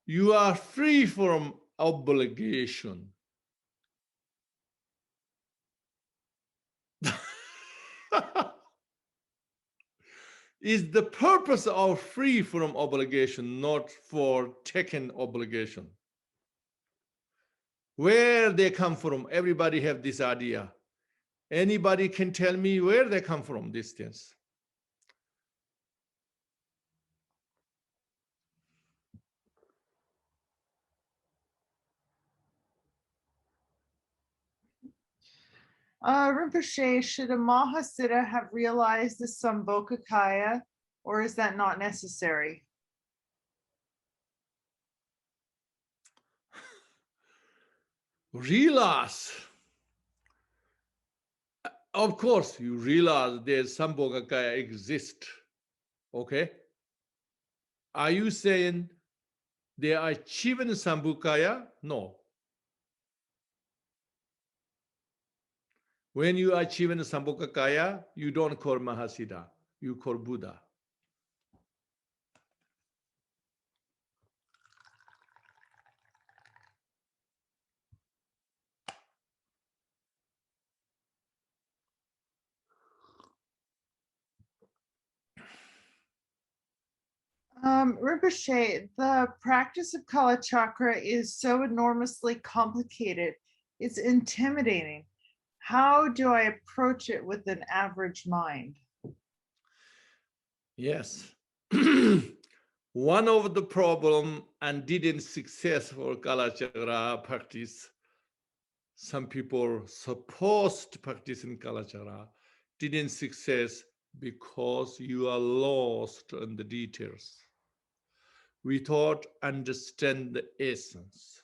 You are free from obligation. Is the purpose of free from obligation, not for taking obligation. Where they come from, everybody have this idea. Anybody can tell me where they come from, these things? Rinpoche, should a Mahasiddha have realized the Sambhogakaya, or is that not necessary? Realize. Of course, you realize there's Sambhogakaya exist. Okay? Are you saying they are achieving Sambhogakaya? No. When you are achieving Sambhogakaya, you don't call Mahasiddha, you call Buddha. Rinpoche, the practice of Kalachakra is so enormously complicated. It's intimidating. How do I approach it with an average mind? Yes. One of the problem and didn't success for Kalachakra practice, some people supposed to practice in Kalachakra didn't success because you are lost in the details. We thought understand the essence.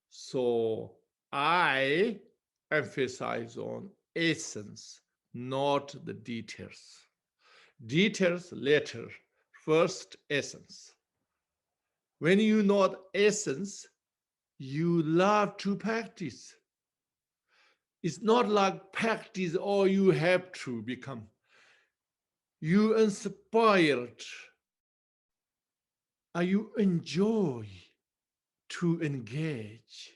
So I emphasize on essence, not the details. Details later, first essence. When you know essence, you love to practice. It's not like practice or you have to become. You inspired, and you enjoy to engage.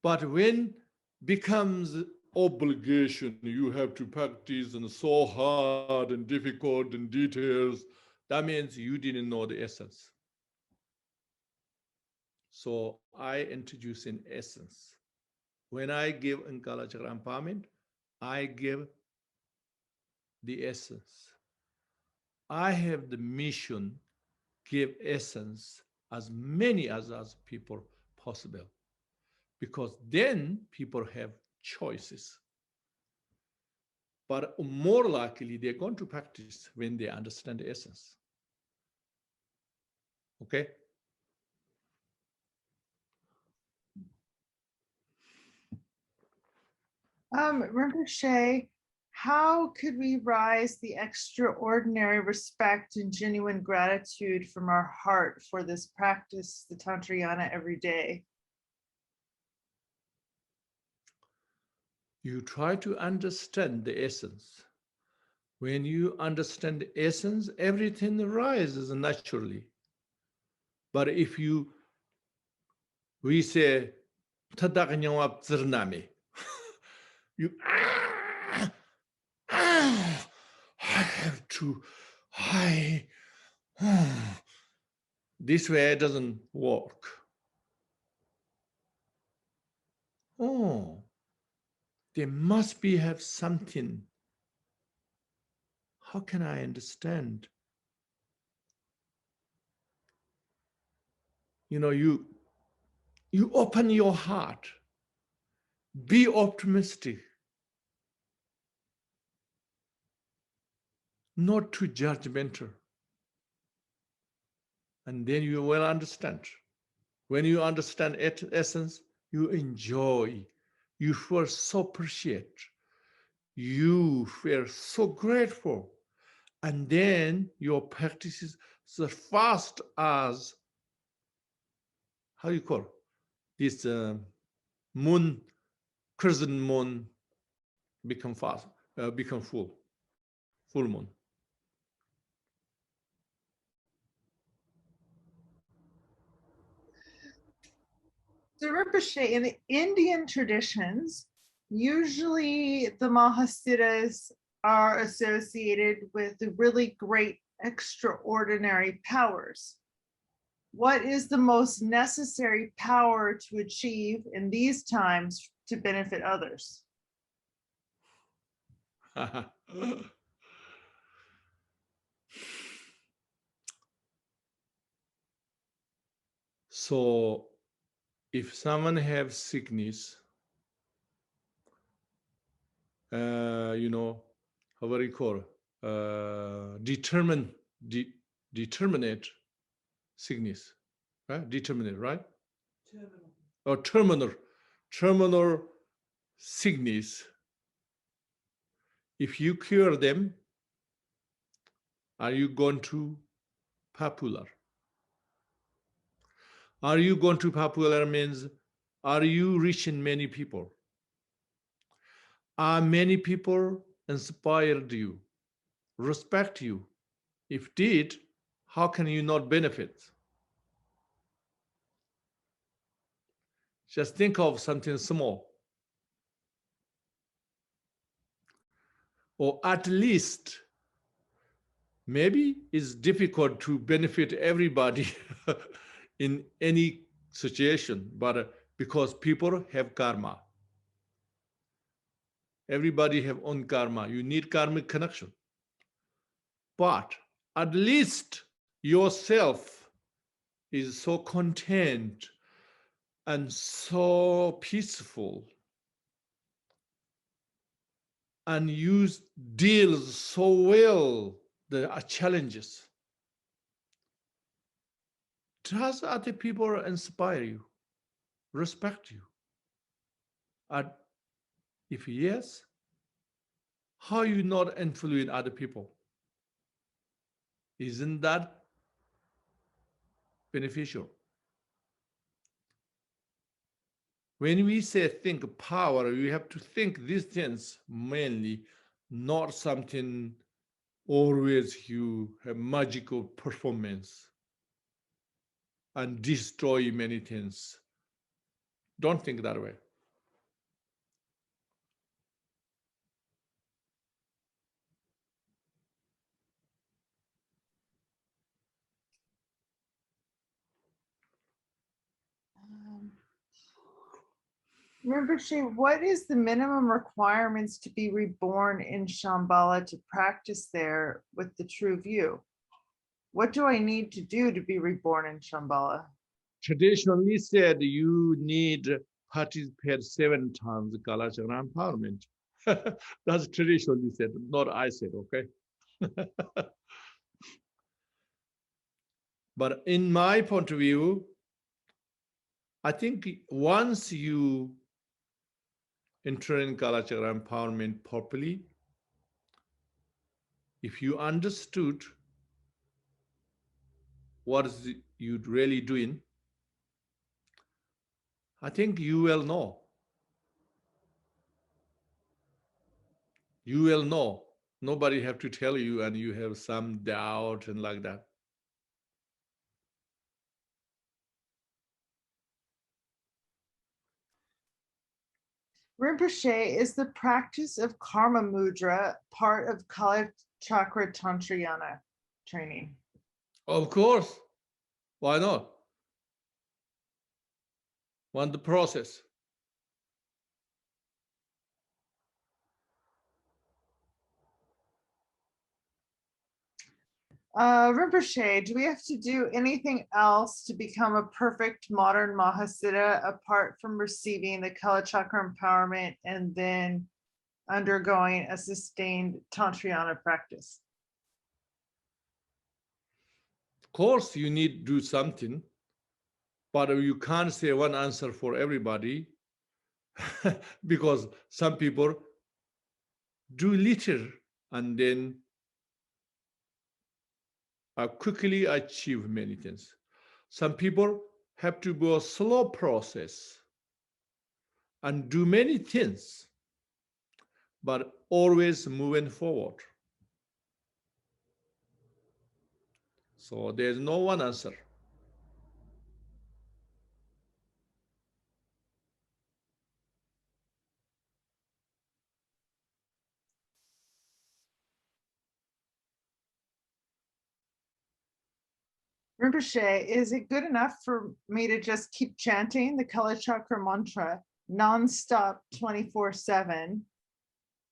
But when becomes obligation, you have to practice and so hard and difficult and details, that means you didn't know the essence. So I introduce in essence. When I give in Kalachakra empowerment, I give the essence. I have the mission, give essence as many as people possible, because then people have choices. But more likely, they're going to practice when they understand the essence. Okay? Rinpoche, how could we rise the extraordinary respect and genuine gratitude from our heart for this practice, the Tantrayana, every day? You try to understand the essence. When you understand the essence, everything rises naturally. But if we say, Tadakanyawap zername. You, I have to, I, this way it doesn't work. Oh, there must be have something. How can I understand? You know, you open your heart, be optimistic, not too judgmental. And then you will understand. When you understand essence, you enjoy, you feel so appreciate, you feel so grateful. And then your practice is as fast as, how you call this moon, crescent moon become fast, become full moon. So Rinpoche, in the Indian traditions, usually the Mahasiddhas are associated with the really great extraordinary powers. What is the most necessary power to achieve in these times to benefit others? So if someone have sickness, you know, how do you call determinate sickness, right? Determinate, right? Terminal. Or terminal sickness. If you cure them, are you going to popular? Are you going to popular means, are you reaching many people? Are many people inspired you, respect you? If did, how can you not benefit? Just think of something small. Or at least, maybe it's difficult to benefit everybody in any situation, but because people have karma. Everybody have own karma. You need karmic connection. But at least yourself is so content and so peaceful, and you deal so well the challenges. Does other people inspire you, respect you? And if yes, how you not influence other people? Isn't that beneficial? When we say think power, we have to think these things mainly, not something always you have magical performance and destroy many things. Don't think that way. Rinpoche, what is the minimum requirements to be reborn in Shambhala to practice there with the true view? What do I need to do to be reborn in Shambhala? Traditionally said you need participate 7 times Kalachakra empowerment. That's traditionally said, not I said, okay? But in my point of view, I think once you enter in Kalachakra empowerment properly, if you understood what is you really doing, I think you will know. You will know. Nobody have to tell you and you have some doubt and like that. Rinpoche, is the practice of karma mudra part of Kalachakra Tantrayana training? Of course. Why not? Want the process. Rinpoche, do we have to do anything else to become a perfect modern Mahasiddha apart from receiving the Kalachakra empowerment and then undergoing a sustained Tantrayana practice? Of course, you need to do something, but you can't say one answer for everybody because some people do little and then quickly achieve many things. Some people have to go a slow process and do many things, but always moving forward. So there's no one answer. Rinpoche, is it good enough for me to just keep chanting the Kalachakra mantra nonstop 24/7,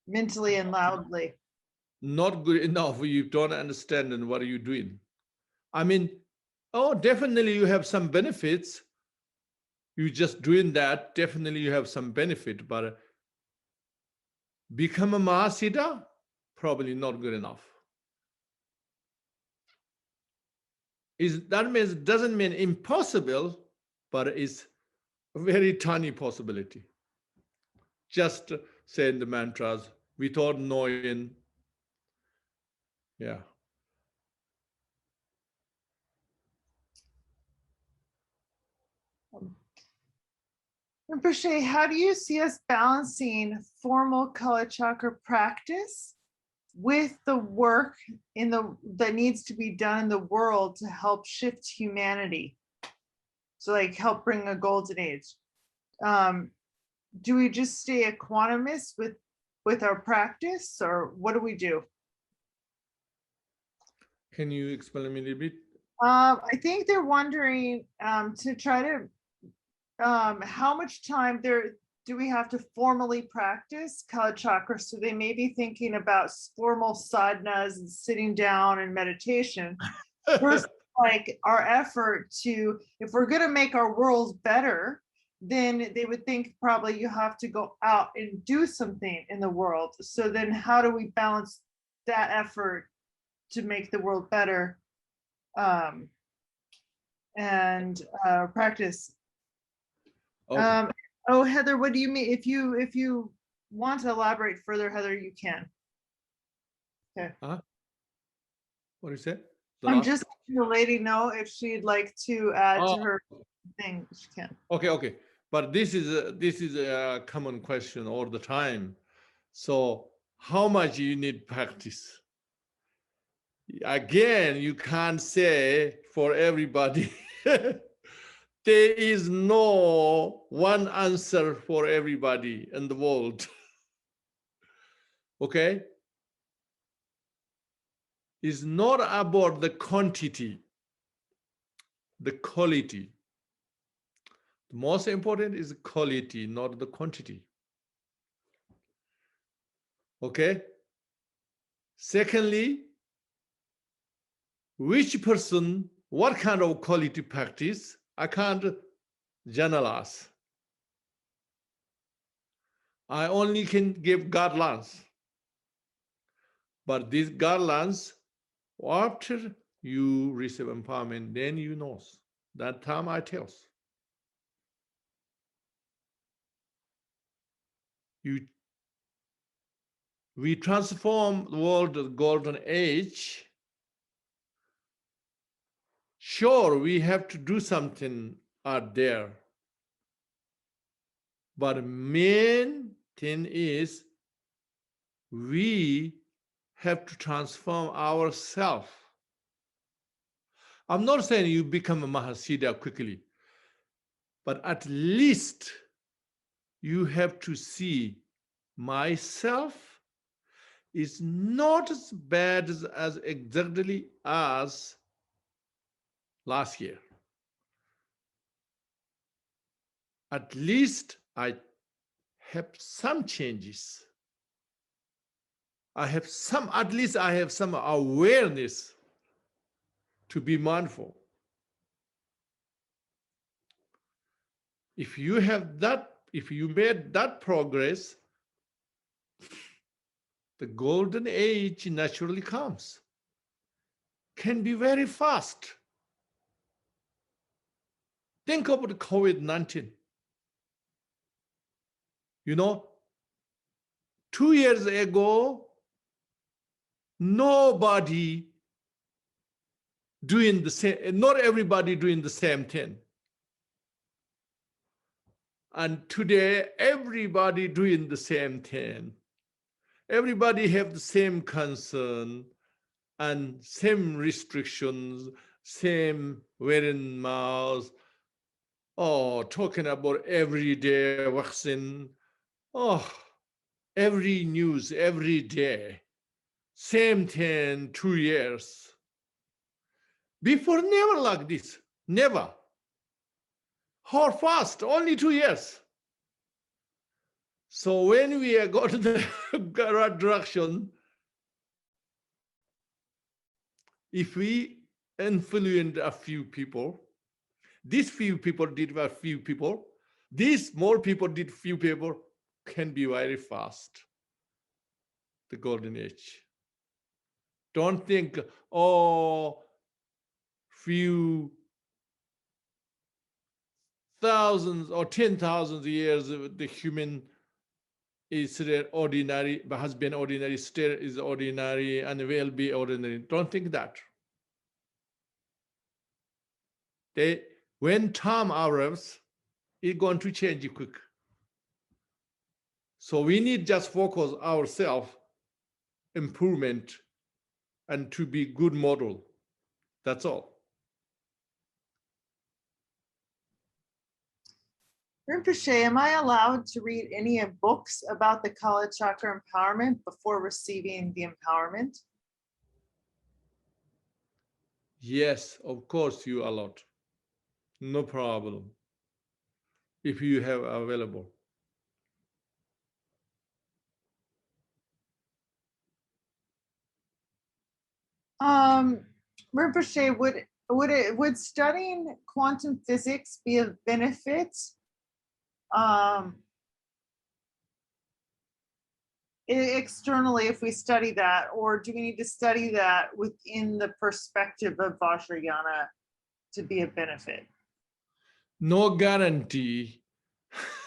mentally and loudly? Not good enough. You don't understand and what are you doing? I mean, oh, definitely you have some benefits. You just doing that, definitely you have some benefit, but become a mahasidha, probably not good enough. That means doesn't mean impossible, but it's a very tiny possibility. Just saying the mantras without knowing. Yeah. Rinpoche, how do you see us balancing formal Kalachakra practice with the work that needs to be done in the world to help shift humanity? So like help bring a golden age. Do we just stay equanimous with our practice, or what do we do? Can you explain a little bit? I think they're wondering to try to how much time do we have to formally practice Kalachakra? So they may be thinking about formal sadhanas and sitting down and meditation versus like our effort to, if we're going to make our worlds better, then they would think probably you have to go out and do something in the world. So then how do we balance that effort to make the world better and practice? Okay. Oh, Heather, what do you mean? If you want to elaborate further, Heather, you can. Okay. Huh? What is it? I'm just letting the lady know if she'd like to add to her thing, she can. Okay. But this is a common question all the time. So how much you need practice? Again, you can't say for everybody. There is no one answer for everybody in the world. Okay? It's not about the quantity, the quality. The most important is quality, not the quantity. Okay? Secondly, which person, what kind of quality practice, I can't generalize. I only can give guidelines. But these guidelines, after you receive empowerment, then you know. That time I tell. We transform the world of the golden age. Sure, we have to do something out there. But main thing is we have to transform ourselves. I'm not saying you become a mahasidha quickly, but at least you have to see myself is not as bad as exactly as last year. At least I have some changes. At least I have some awareness to be mindful. If you have that, if you made that progress, the golden age naturally comes. Can be very fast. Think about COVID-19. You know, 2 years ago, nobody doing the same, not everybody doing the same thing. And today, everybody doing the same thing. Everybody have the same concern and same restrictions, same wearing masks, talking about everyday vaccine, every news, every day, same thing, 2 years. Before, never like this, never. How fast, only 2 years. So when we go to the right direction, if we influence a few people, these few people did a few people, these more people did few people, can be very fast. The golden age. Don't think, few thousands or 10,000 years the human is ordinary, but has been ordinary, still is ordinary, and will be ordinary. Don't think that. When time arrives, it's going to change quick. So we need just focus ourselves, improvement, and to be good model. That's all. Rinpoche, am I allowed to read any of books about the Kalachakra empowerment before receiving the empowerment? Yes, of course you are allowed. No problem. If you have available. Rinpoche, would studying quantum physics be of benefit externally if we study that, or do we need to study that within the perspective of Vajrayana to be a benefit? No guarantee.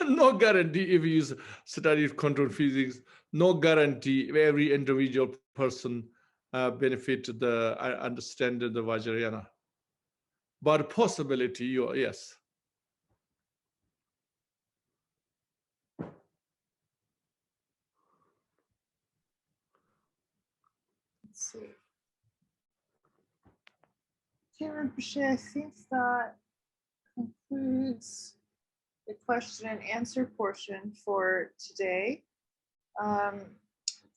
No guarantee if you study quantum physics. No guarantee every individual person benefit the understand the Vajrayana. But possibility, yes. Let's see. Okay, Rinpoche, I think that concludes the question and answer portion for today.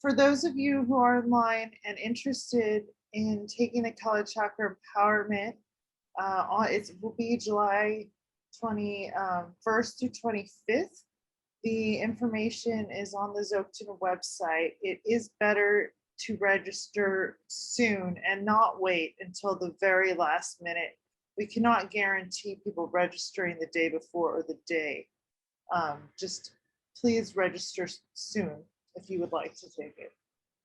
For those of you who are online and interested in taking the Kalachakra empowerment, it will be July 21st through 25th. The information is on the Dzogchen website. It is better to register soon and not wait until the very last minute. We cannot guarantee people registering the day before or the day. Just please register soon if you would like to take it.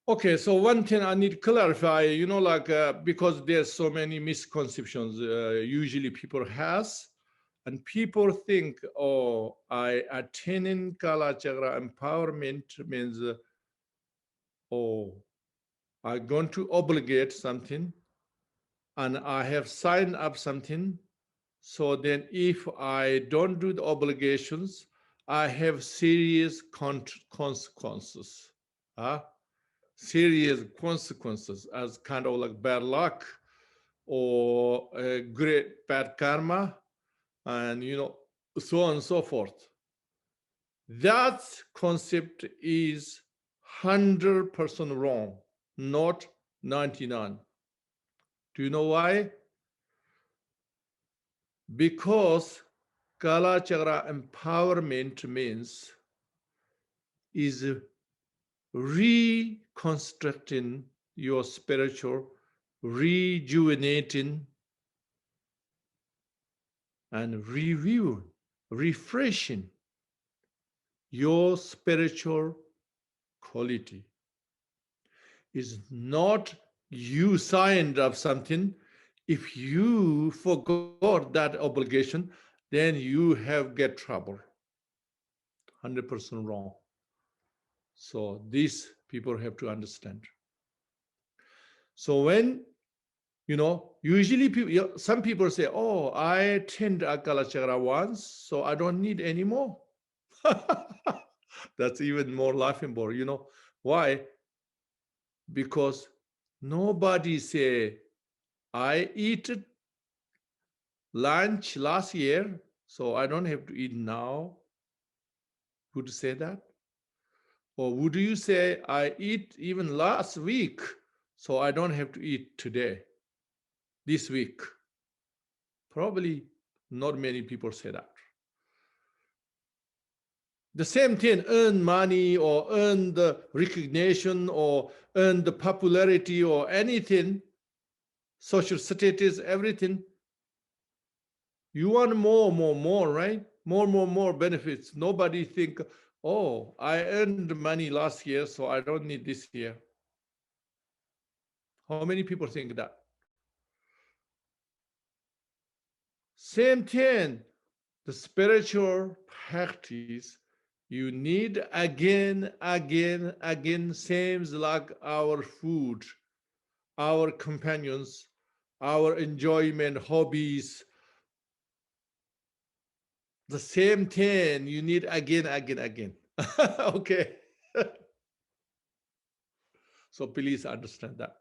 Okay, so one thing I need to clarify, because there's so many misconceptions usually people has, and people think, I attaining Kalachakra empowerment means, I'm going to obligate something, and I have signed up something. So then if I don't do the obligations, I have serious consequences. Serious consequences as kind of like bad luck or a great bad karma, and so on and so forth. That concept is 100% wrong, not 99. Do you know why? Because Kalachakra empowerment means is reconstructing your spiritual, rejuvenating, and reviewing, refreshing your spiritual quality. Is not you signed up something. If you forgot that obligation, then you have get trouble. 100% wrong. So these people have to understand. So when, usually people, some people say, oh, I attend Kalachakra once, so I don't need any more. That's even more laughable. Why? Because nobody say, I eat lunch last year, so I don't have to eat now. Would you say that? Or would you say, I eat even last week, so I don't have to eat today, this week? Probably not many people say that. The same thing, earn money or earn the recognition or earn the popularity or anything, social status, everything. You want more, right? More benefits. Nobody think, oh, I earned money last year, so I don't need this year. How many people think that? Same thing, the spiritual practice, you need again, same like our food, our companions, our enjoyment, hobbies. The same thing you need again. Okay. So please understand that.